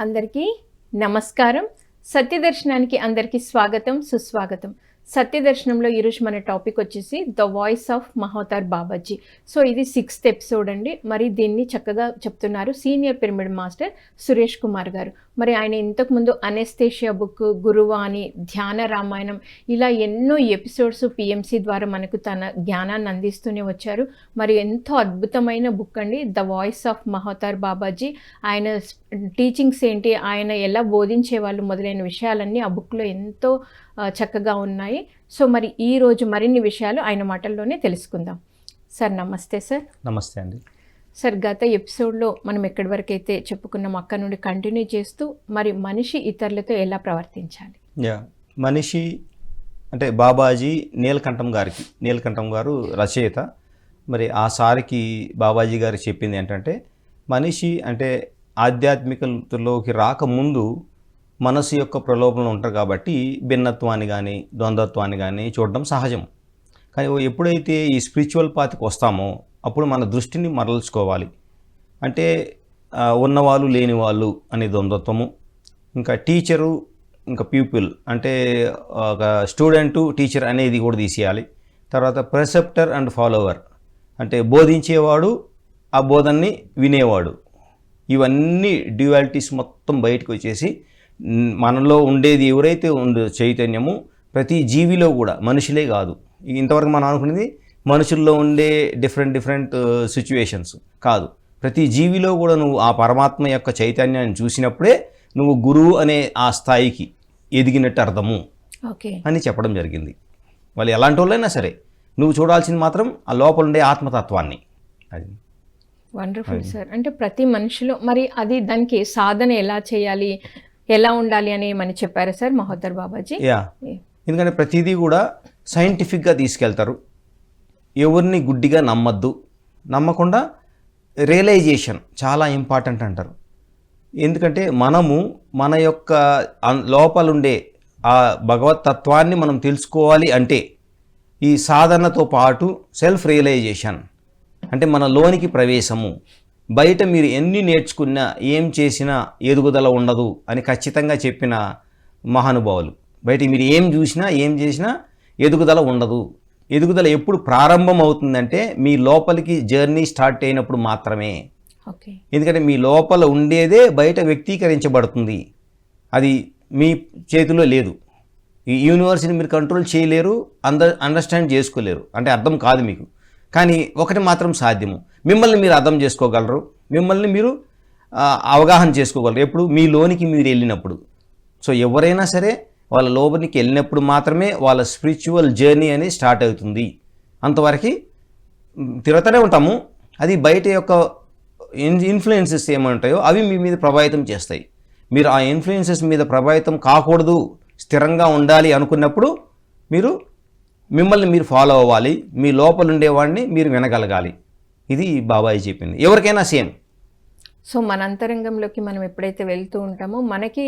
అందరికీ నమస్కారం. సత్యదర్శనానికి అందరికీ స్వాగతం, సుస్వాగతం. సత్యదర్శనంలో ఈరోజు మన టాపిక్ వచ్చేసి the voice of Mahavatar Babaji. So ఇది 6th ఎపిసోడ్ అండి. మరి దీన్ని చక్కగా చెప్తున్నారు senior pyramid master Suresh Kumar గారు. మరి ఆయన ఇంతకుముందు అనెస్థేషియా బుక్, గురువాణి, ధ్యాన రామాయణం ఇలా ఎన్నో ఎపిసోడ్స్ పిఎంసి ద్వారా మనకు తన జ్ఞానాన్ని అందిస్తూనే వచ్చారు. మరి ఎంతో అద్భుతమైన బుక్ అండి the voice of Mahavatar Babaji. ఆయన టీచింగ్స్ ఏంటి, ఆయన ఎలా బోధించేవాళ్ళు మొదలైన విషయాలన్నీ ఆ బుక్లో ఎంతో చక్కగా ఉన్నాయి. సో మరి ఈరోజు మరిన్ని విషయాలు ఆయన మాటల్లోనే తెలుసుకుందాం. సార్ నమస్తే. సార్ నమస్తే అండి. సార్ గత ఎపిసోడ్లో మనం ఎక్కడి వరకు అయితే చెప్పుకున్నాం అక్కడ నుండి కంటిన్యూ చేస్తూ మరి మనిషి ఇతరులతో ఎలా ప్రవర్తించాలి. మనిషి అంటే బాబాజీ నీలకంఠం గారు రచయిత. మరి ఆ సారికి బాబాజీ గారు చెప్పింది ఏంటంటే మనిషి అంటే ఆధ్యాత్మికతలోకి రాకముందు మనసు యొక్క ప్రలోభంలో ఉంటారు కాబట్టి భిన్నత్వాన్ని కానీ ద్వంద్వత్వాన్ని కానీ చూడడం సహజం. కానీ ఎప్పుడైతే ఈ స్పిరిచువల్ పాత్కి వస్తామో అప్పుడు మన దృష్టిని మరల్చుకోవాలి. అంటే ఉన్నవాళ్ళు లేని వాళ్ళు అనే ద్వంద్వత్వము, ఇంకా టీచరు ఇంకా పీపుల్ అంటే ఒక స్టూడెంటు టీచర్ అనేది కూడా తీసేయాలి. తర్వాత ప్రెసెప్టర్ అండ్ ఫాలోవర్ అంటే బోధించేవాడు ఆ బోధనని వినేవాడు, ఇవన్నీ డ్యువాలిటీస్ మొత్తం బయటకు వచ్చేసి మనలో ఉండేది ఎవరైతే ఉందో చైతన్యము ప్రతి జీవిలో కూడా మనుషులే కాదు. ఇంతవరకు మనం అనుకునేది మనుషుల్లో ఉండే డిఫరెంట్ సిచ్యువేషన్స్ కాదు, ప్రతి జీవిలో కూడా నువ్వు ఆ పరమాత్మ యొక్క చైతన్యాన్ని చూసినప్పుడే నువ్వు గురువు అనే ఆ స్థాయికి ఎదిగినట్టు అర్థము అని చెప్పడం జరిగింది. వాళ్ళు ఎలాంటి వాళ్ళైనా సరే నువ్వు చూడాల్సింది మాత్రం ఆ లోపల ఉండే ఆత్మతత్వాన్ని. అది వండర్ఫుల్ సార్. అంటే ప్రతి మనిషిలో మరి అది దానికి సాధన ఎలా చేయాలి, ఎలా ఉండాలి అని ఏమని చెప్పారు సార్ మహోతార్ బాబాజీ? ఎందుకంటే ప్రతిదీ కూడా సైంటిఫిక్గా తీసుకెళ్తారు. ఎవరిని గుడ్డిగా నమ్మకుండా రియలైజేషన్ చాలా ఇంపార్టెంట్ అంటారు. ఎందుకంటే మనము మన యొక్క లోపలుండే ఆ భగవత్ తత్వాన్ని మనం తెలుసుకోవాలి అంటే ఈ సాధనతో పాటు సెల్ఫ్ రియలైజేషన్ అంటే మన లోనికి ప్రవేశము. బయట మీరు ఎన్ని నేర్చుకున్నా ఏం చేసినా ఎదుగుదల ఉండదు అని ఖచ్చితంగా చెప్పిన మహానుభావులు. బయట మీరు ఏం చూసినా ఏం చేసినా ఎదుగుదల ఉండదు. ఎదుగుదల ఎప్పుడు ప్రారంభం అవుతుందంటే మీ లోపలికి జర్నీ స్టార్ట్ అయినప్పుడు మాత్రమే. ఎందుకంటే మీ లోపల ఉండేదే బయట వ్యక్తీకరించబడుతుంది. అది మీ చేతిలో లేదు. ఈ యూనివర్స్ని మీరు కంట్రోల్ చేయలేరు, అండర్స్టాండ్ చేసుకోలేరు, అంటే అర్థం కాదు మీకు. కానీ ఒకటి మాత్రం సాధ్యము, మిమ్మల్ని మీరు అర్థం చేసుకోగలరు, మిమ్మల్ని మీరు అవగాహన చేసుకోగలరు ఎప్పుడు మీ లోనికి మీరు వెళ్ళినప్పుడు. సో ఎవరైనా సరే వాళ్ళ లోపలికి వెళ్ళినప్పుడు మాత్రమే వాళ్ళ స్పిరిచువల్ జర్నీ అనేది స్టార్ట్ అవుతుంది. అంతవరకు తిరుగుతూనే ఉంటాము. అది బయట యొక్క ఇన్ఫ్లుయెన్సెస్ ఏమంటాయో అవి మీ మీద ప్రభావితం చేస్తాయి. మీరు ఆ ఇన్ఫ్లుయెన్సెస్ మీద ప్రభావితం కాకూడదు, స్థిరంగా ఉండాలి అనుకున్నప్పుడు మిమ్మల్ని మీరు ఫాలో అవ్వాలి, మీ లోపల ఉండేవాడిని మీరు వినగలగాలి. ఇది బాబాయ్ చెప్పింది. ఎవరికైనా సేమ్. సో మన అంతరంగంలోకి మనం ఎప్పుడైతే వెళ్తూ ఉంటామో మనకి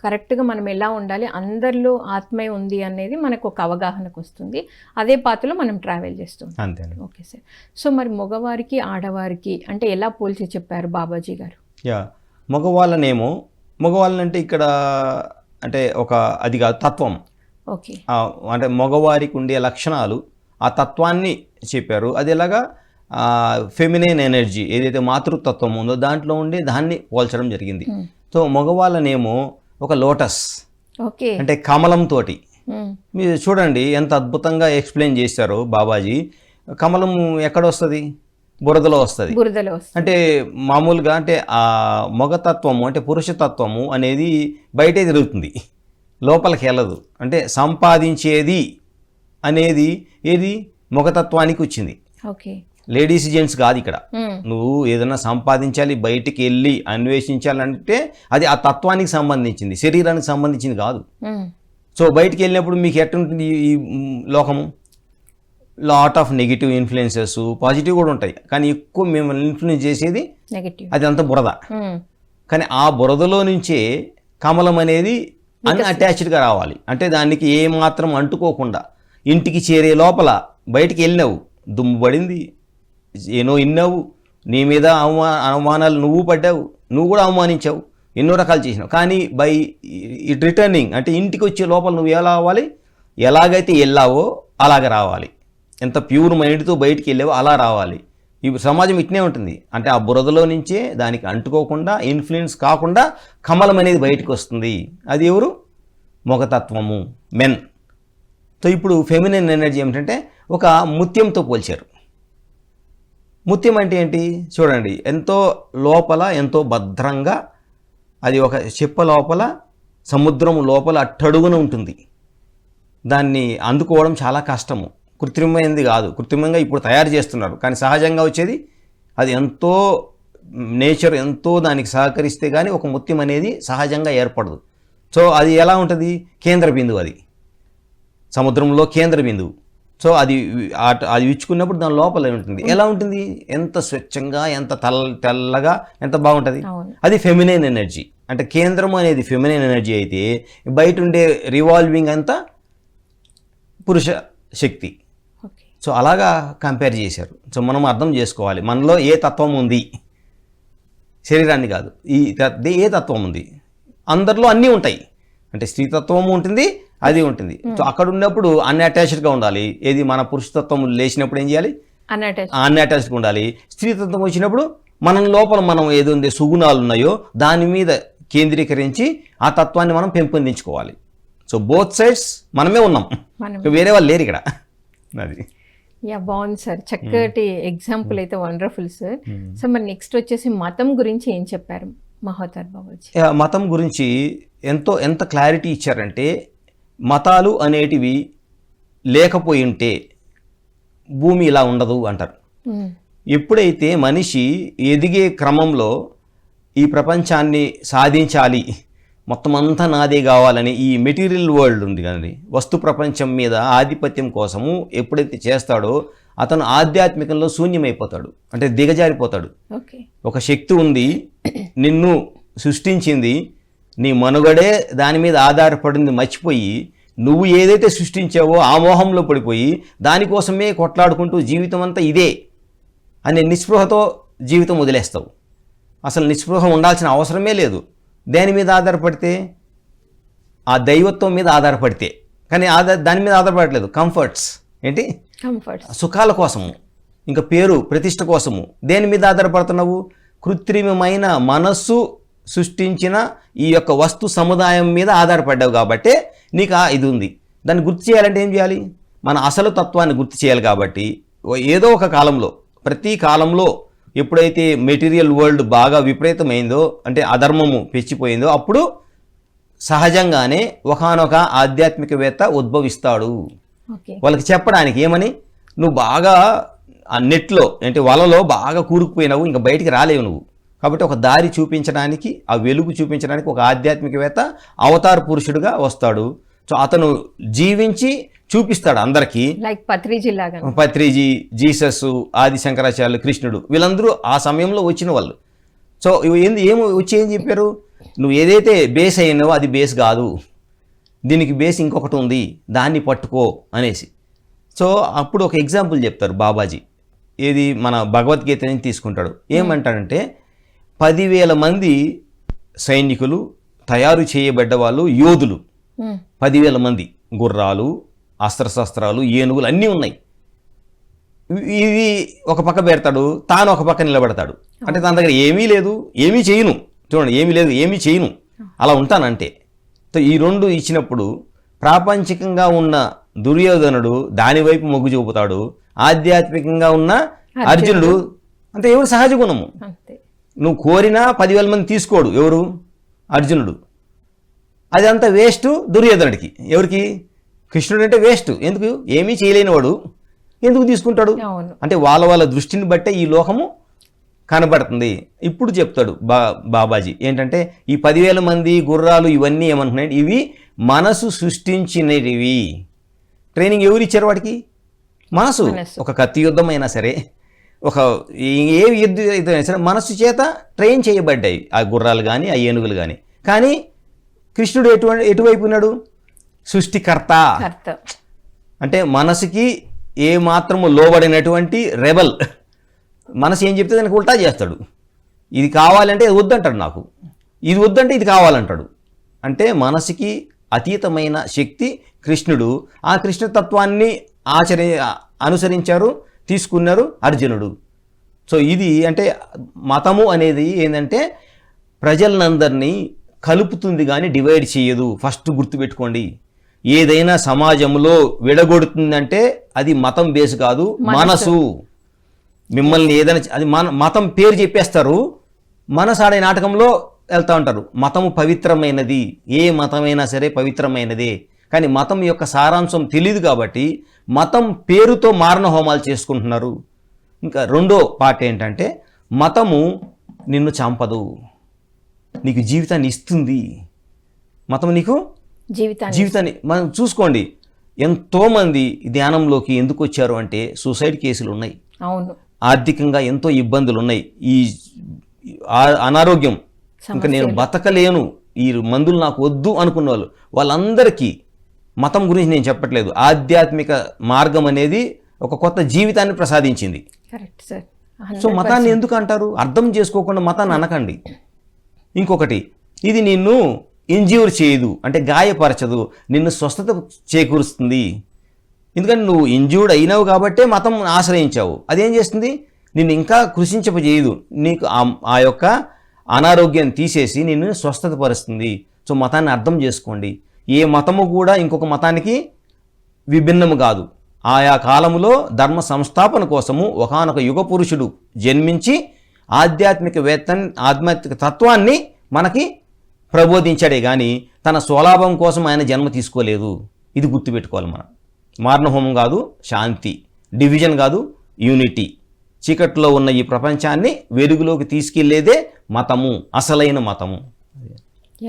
కరెక్ట్గా మనం ఎలా ఉండాలి, అందరిలో ఆత్మే ఉంది అనేది మనకు ఒక అవగాహనకు వస్తుంది. అదే పాత్రలో మనం ట్రావెల్ చేస్తాం. అంతే. Okay sir. సో మరి మగవారికి ఆడవారికి అంటే ఎలా పోల్చి చెప్పారు బాబాజీ గారు? మగవాళ్ళనంటే ఇక్కడ అంటే ఒక అది కాదు తత్వం. ఓకే. అంటే మగవారికి ఉండే లక్షణాలు ఆ తత్వాన్ని చెప్పారు. అది ఎలాగా ఫెమినైన్ ఎనర్జీ ఏదైతే మాతృతత్వం ఉందో దాంట్లో ఉండి దాన్ని పోల్చడం జరిగింది. సో మగవాళ్ళనేమో ఒక లోటస్ అంటే కమలంతో మీరు చూడండి ఎంత అద్భుతంగా ఎక్స్ప్లెయిన్ చేశారో బాబాజీ. కమలం ఎక్కడ వస్తుంది? బురదలో వస్తుంది. అంటే మామూలుగా అంటే ఆ మగతత్వము అంటే పురుషతత్వము అనేది బయటే తిరుగుతుంది, లోపలికి వెళ్ళదు. అంటే సంపాదించేది అనేది ఏది మగతత్వానికి వచ్చింది. లేడీస్ జెంట్స్ కాదు ఇక్కడ. నువ్వు ఏదైనా సంపాదించాలి, బయటికి వెళ్ళి అన్వేషించాలంటే అది ఆ తత్వానికి సంబంధించింది, శరీరానికి సంబంధించింది కాదు. సో బయటికి వెళ్ళినప్పుడు మీకు ఎట్టుంటుంది ఈ లోకము? Lot of negative influences, positive కూడా ఉంటాయి, కానీ ఎక్కువ మిమ్మల్ని ఇన్ఫ్లుయెన్స్ చేసేది అది అంత బురద. కానీ ఆ బురదలో నుంచే కమలం అనేది అన్అటాచ్డ్గా రావాలి. అంటే దానికి ఏమాత్రం అంటుకోకుండా ఇంటికి చేరే లోపల బయటికి వెళ్ళినావు, దుమ్ము పడింది, ఏనో ఇన్నావు, నీ మీద అవమానాలు నువ్వు పడ్డావు, నువ్వు కూడా అవమానించావు, ఎన్నో రకాలు చేసినావు, కానీ బై ఇట్ రిటర్నింగ్ అంటే ఇంటికి వచ్చే లోపల నువ్వు ఎలా అవ్వాలి, ఎలాగైతే వెళ్ళావో అలాగ రావాలి. ఎంత ప్యూర్ మైండ్తో బయటికి వెళ్ళావో అలా రావాలి. ఈ సమాజం ఇట్నే ఉంటుంది. అంటే ఆ బురదలో నుంచే దానికి అంటుకోకుండా ఇన్ఫ్లుయెన్స్ కాకుండా కమలం అనేది బయటకు వస్తుంది. అది ఎవరు? మొగతత్వము, మెన్. సో ఇప్పుడు ఫెమినిన్ ఎనర్జీ ఏమిటంటే ఒక ముత్యంతో పోల్చారు. ముత్యం అంటే ఏంటి చూడండి, ఎంతో లోపల ఎంతో భద్రంగా, అది ఒక చెప్ప లోపల సముద్రం లోపల అట్టడుగున ఉంటుంది. దాన్ని అందుకోవడం చాలా కష్టము, కృత్రిమైనది కాదు. కృత్రిమంగా ఇప్పుడు తయారు చేస్తున్నారు, కానీ సహజంగా వచ్చేది అది ఎంతో నేచర్ ఎంతో దానికి సహకరిస్తే కానీ ఒక ముత్యం అనేది సహజంగా ఏర్పడదు. సో అది ఎలా ఉంటుంది? కేంద్ర బిందువు, అది సముద్రంలో కేంద్ర బిందువు. సో అది విచ్చుకున్నప్పుడు దాని లోపల ఉంటుంది. ఎలా ఉంటుంది? ఎంత స్వచ్ఛంగా, ఎంత తెల్లగా, ఎంత బాగుంటుంది. అది ఫెమినైన్ ఎనర్జీ. అంటే కేంద్రం అనేది ఫెమినైన్ ఎనర్జీ అయితే బయట ఉండే రివాల్వింగ్ అంతా పురుష శక్తి. సో అలాగా కంపేర్ చేశారు. సో మనం అర్థం చేసుకోవాలి మనలో ఏ తత్వం ఉంది, శరీరాన్ని కాదు, ఏ తత్వం ఉంది. అందరిలో అన్నీ ఉంటాయి. అంటే స్త్రీతత్వము ఉంటుంది, అది ఉంటుంది. సో అక్కడ ఉన్నప్పుడు అన్అటాచ్డ్గా ఉండాలి. ఏది మన పురుషతత్వం లేచినప్పుడు ఏం చేయాలి? అన్అటాచ్డ్గా ఉండాలి. స్త్రీతత్వం వచ్చినప్పుడు మనం లోపల మనం ఏదో సుగుణాలు ఉన్నాయో దాని మీద కేంద్రీకరించి ఆ తత్వాన్ని మనం పెంపొందించుకోవాలి. సో బోత్ సైడ్స్ మనమే ఉన్నాం, వేరే వాళ్ళు లేరు ఇక్కడ. అది బాగుంది సార్, చక్కటి ఎగ్జాంపుల్ అయితే వండర్ఫుల్ సార్. సో మరి నెక్స్ట్ వచ్చేసి మతం గురించి ఏం చెప్పారు మహోతార్ బాబాజీ? మతం గురించి ఎంత క్లారిటీ ఇచ్చారంటే, మతాలు అనేటివి లేకపోయి ఉంటే భూమి ఇలా ఉండదు అంటారు. ఎప్పుడైతే మనిషి ఎదిగే క్రమంలో ఈ ప్రపంచాన్ని సాధించాలి, మొత్తం అంతా నాదే కావాలని ఈ మెటీరియల్ వరల్డ్ ఉంది కదండి, వస్తు ప్రపంచం మీద ఆధిపత్యం కోసము ఎప్పుడైతే చేస్తాడో అతను ఆధ్యాత్మికంలో శూన్యమైపోతాడు, అంటే దిగజారిపోతాడు. ఒక శక్తి ఉంది, నిన్ను సృష్టించింది, నీ మనుగడే దాని మీద ఆధారపడింది మర్చిపోయి నువ్వు ఏదైతే సృష్టించావో ఆ మోహంలో పడిపోయి దానికోసమే కొట్లాడుకుంటూ జీవితం అంతా ఇదే అనే నిస్పృహతో జీవితం వదిలేస్తావు. అసలు నిస్పృహ ఉండాల్సిన అవసరమే లేదు. దేని మీద ఆధారపడితే? ఆ దైవత్వం మీద ఆధారపడితే. కానీ దాని మీద ఆధారపడట్లేదు. కంఫర్ట్స్ ఏంటి? సుఖాల కోసము, ఇంకా పేరు ప్రతిష్ట కోసము దేని మీద ఆధారపడుతున్నావు? కృత్రిమమైన మనస్సు సృష్టించిన ఈ యొక్క వస్తు సముదాయం మీద ఆధారపడ్డావు కాబట్టి నీకు ఇది ఉంది. దాన్ని గుర్తు చేయాలంటే ఏం చేయాలి? మన అసలు తత్వాన్ని గుర్తు చేయాలి. కాబట్టి ఏదో ఒక కాలంలో, ప్రతి కాలంలో ఎప్పుడైతే మెటీరియల్ వరల్డ్ బాగా విపరీతమైందో, అంటే అధర్మము పెంచిపోయిందో, అప్పుడు సహజంగానే ఒకానొక ఆధ్యాత్మికవేత్త ఉద్భవిస్తాడు. వాళ్ళకి చెప్పడానికి ఏమని, నువ్వు బాగా ఆ నెట్లో అంటే వలలో బాగా కూరుకుపోయినావు, ఇంకా బయటికి రాలేవు నువ్వు. కాబట్టి ఒక దారి చూపించడానికి, ఆ వెలుగు చూపించడానికి ఒక ఆధ్యాత్మికవేత్త అవతార పురుషుడుగా వస్తాడు. సో అతను జీవించి చూపిస్తాడు అందరికీ. లైక్ పత్రిజీ, జీసస్, ఆది శంకరాచార్యులు, కృష్ణుడు, వీళ్ళందరూ ఆ సమయంలో వచ్చిన వాళ్ళు. సో ఏం చెప్పారు? నువ్వు ఏదైతే బేస్ అయినావో అది బేస్ కాదు, దీనికి బేస్ ఇంకొకటి ఉంది, దాన్ని పట్టుకో అనేసి. సో అప్పుడు ఒక ఎగ్జాంపుల్ చెప్తారు బాబాజీ. ఏది? మన భగవద్గీతని తీసుకుంటాడు. ఏమంటాడంటే 10,000 మంది సైనికులు, తయారు చేయబడ్డ వాళ్ళు, యోధులు 10,000 మంది, గుర్రాలు, అస్త్రశస్త్రాలు, ఏనుగులు అన్నీ ఉన్నాయి. ఇది ఒక పక్క పెడతాడు, తాను ఒక పక్క నిలబెడతాడు. అంటే తన దగ్గర ఏమీ లేదు, ఏమీ చేయను. చూడండి, ఏమీ లేదు, ఏమీ చేయను, అలా ఉంటానంటే. సో ఈ రెండు ఇచ్చినప్పుడు ప్రాపంచికంగా ఉన్న దుర్యోధనుడు దానివైపు మొగ్గు చూపుతాడు, ఆధ్యాత్మికంగా ఉన్న అర్జునుడు అంటే ఎవరు? సహజ గుణము. నువ్వు కోరినా 10,000 మంది తీసుకోడు. ఎవరు? అర్జునుడు. అదంతా వేస్ట్ దుర్యోధనుడికి. ఎవరికి? కృష్ణుడు అంటే వేస్ట్. ఎందుకు? ఏమీ చేయలేనివాడు ఎందుకు తీసుకుంటాడు? అంటే వాళ్ళ దృష్టిని బట్టే ఈ లోకము కనబడుతుంది. ఇప్పుడు చెప్తాడు బాబాజీ ఏంటంటే, ఈ 10,000 మంది గుర్రాలు ఇవన్నీ ఏమంటున్నాయి? ఇవి మనసు సృష్టించినవి. ట్రైనింగ్ ఎవరు ఇచ్చారు వాడికి? మనసు. ఒక కత్తి యుద్ధం అయినా సరే, ఒక ఏ యుద్ధం అయినా సరే మనసు చేత ట్రైన్ చేయబడ్డాయి ఆ గుర్రాలు కానీ ఆ ఏనుగులు కానీ. కానీ కృష్ణుడు ఎటువైపు ఉన్నాడు? సృష్టికర్త. అంటే మనసుకి ఏ మాత్రము లోబడినటువంటి రెబల్. మనసు ఏం చెప్తే దానికి ఉల్టా చేస్తాడు. ఇది కావాలంటే వద్దంటాడు నాకు. ఇది వద్దంటే ఇది కావాలంటాడు. అంటే మనసుకి అతీతమైన శక్తి కృష్ణుడు. ఆ కృష్ణతత్వాన్ని అనుసరించారు, తీసుకున్నారు అర్జునుడు. సో ఇది అంటే మతము అనేది ఏంటంటే ప్రజలందరినీ కలుపుతుంది కానీ డివైడ్ చేయదు. ఫస్ట్ గుర్తుపెట్టుకోండి, ఏదైనా సమాజంలో విడగొడుతుందంటే అది మతం బేస్ కాదు, మనసు. మిమ్మల్ని ఏదైనా అది మతం పేరు చెప్పేస్తారు, మనసు ఆడే నాటకంలో వెళ్తూ ఉంటారు. మతము పవిత్రమైనది, ఏ మతమైనా సరే పవిత్రమైనదే. కానీ మతం యొక్క సారాంశం తెలియదు కాబట్టి మతం పేరుతో మారణ హోమాలు చేసుకుంటున్నారు. ఇంకా రెండో పార్ట్ ఏంటంటే మతము నిన్ను చంపదు, నీకు జీవితాన్ని ఇస్తుంది. మతం నీకు జీవితాన్ని మనం చూసుకోండి. ఎంతోమంది ధ్యానంలోకి ఎందుకు వచ్చారు అంటే సూసైడ్ కేసులు ఉన్నాయి, అవును, ఆర్థికంగా ఎంతో ఇబ్బందులు ఉన్నాయి, ఈ అనారోగ్యం, ఇంకా నేను బతకలేను, ఈ మందులు నాకు వద్దు అనుకున్న వాళ్ళందరికీ మతం గురించి నేను చెప్పట్లేదు, ఆధ్యాత్మిక మార్గం అనేది ఒక కొత్త జీవితాన్ని ప్రసాదించింది. సో మతాన్ని ఎందుకు అంటారు? అర్థం చేసుకోకుండా మతాన్ని అనకండి. ఇంకొకటి, ఇది నిన్ను ఇంజ్యూర్ చేయదు అంటే గాయపరచదు, నిన్ను స్వస్థత చేకూరుస్తుంది. ఎందుకంటే నువ్వు ఇంజ్యూర్డ్ అయినావు కాబట్టే మతం ఆశ్రయించావు. అదేం చేస్తుంది? నిన్ను ఇంకా కృషించజేయదు, నీకు ఆ యొక్క అనారోగ్యాన్ని తీసేసి నిన్ను స్వస్థత పరుస్తుంది. సో మతాన్ని అర్థం చేసుకోండి. ఏ మతము కూడా ఇంకొక మతానికి విభిన్నము కాదు. ఆయా కాలములో ధర్మ సంస్థాపన కోసము ఒకానొక యుగ పురుషుడు జన్మించి ఆధ్యాత్మిక తత్వాన్ని మనకి ప్రబోధించాడే కానీ తన స్వలాభం కోసం ఆయన జన్మ తీసుకోలేదు. ఇది గుర్తుపెట్టుకోవాలి మనం. మారణహోమం కాదు శాంతి, డివిజన్ కాదు యూనిటీ. చీకట్లో ఉన్న ఈ ప్రపంచాన్ని వెలుగులోకి తీసుకెళ్లేదే మతము, అసలైన మతము.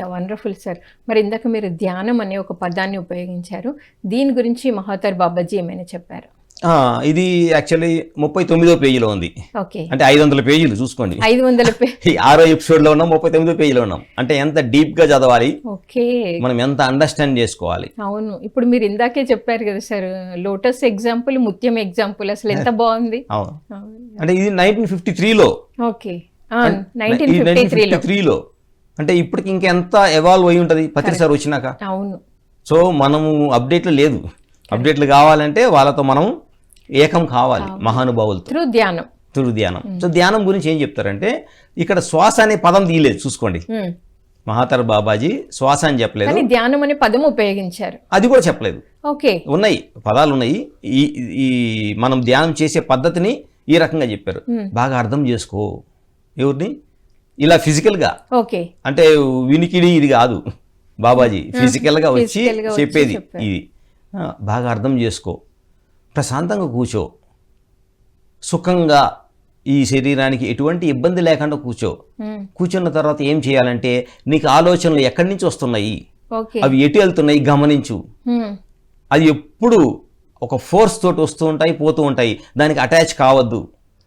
Wonderful sir. మరి ఇందాక మీరు ధ్యానం అనే ఒక పదాన్ని ఉపయోగించారు, దీని గురించి మహోతార్ బాబాజీ ఏమైనా చెప్పారు? ఇది యాక్చువల్లీ 39వ పేజీలో ఉంది. ఓకే, అంటే 500 పేజీలు చూసుకోండి. 500 6వ ఎపిసోడ్లో ఉన్నాం, 39వ పేజీలో ఉన్నాం. అంటే ఎంత డీప్గా చదవాలి, ఓకే, మనం ఎంత అండర్స్టాండ్ చేసుకోవాలి. అవును, ఇప్పుడు మీరు ఇందాకే చెప్పారు కదా సార్, లోటస్ ఎగ్జాంపుల్, ముత్యం ఎగ్జాంపుల్, అసలు ఎంత బాగుంది. అవును, అంటే ఇది 1953లో. ఓకే, 1953లో. అంటే ఇప్పటికి ఇంకెంత ఎవాల్వ్ అయి ఉంటుంది పత్రి సార్ వచ్చినాక. అవును. సో మనము అప్డేట్లు లేదు, అప్డేట్లు కావాలంటే వాళ్ళతో మనం ఏకం కావాలి, మహానుభావులతో, త్రూ ధ్యానం. సో ధ్యానం గురించి ఏం చెప్తారంటే ఇక్కడ శ్వాస అనే పదం తీయలేదు, చూసుకోండి. మహాతార్ బాబాజీ శ్వాస అని చెప్పలేదు, ధ్యానం అనే పదం ఉపయోగించారు, అది కూడా చెప్పలేదు. ఓకే, ఉన్నాయి పదాలు ఉన్నాయి. ఈ మనం ధ్యానం చేసే పద్ధతిని ఈ రకంగా చెప్పారు. బాగా అర్థం చేసుకో. ఎవరిని? ఇలా ఫిజికల్గా, ఓకే, అంటే వినికిడి ఇది కాదు, బాబాజీ ఫిజికల్గా వచ్చి చెప్పేది ఇది. బాగా అర్థం చేసుకో, ప్రశాంతంగా కూర్చో, సుఖంగా, ఈ శరీరానికి ఎటువంటి ఇబ్బంది లేకుండా కూర్చున్న తర్వాత ఏం చేయాలంటే నీకు ఆలోచనలు ఎక్కడి నుంచి వస్తున్నాయి, అవి ఎటు వెళ్తున్నాయి గమనించు. అది ఎప్పుడు ఒక ఫోర్స్ తోటి వస్తూ ఉంటాయి, పోతూ ఉంటాయి. దానికి అటాచ్ కావద్దు,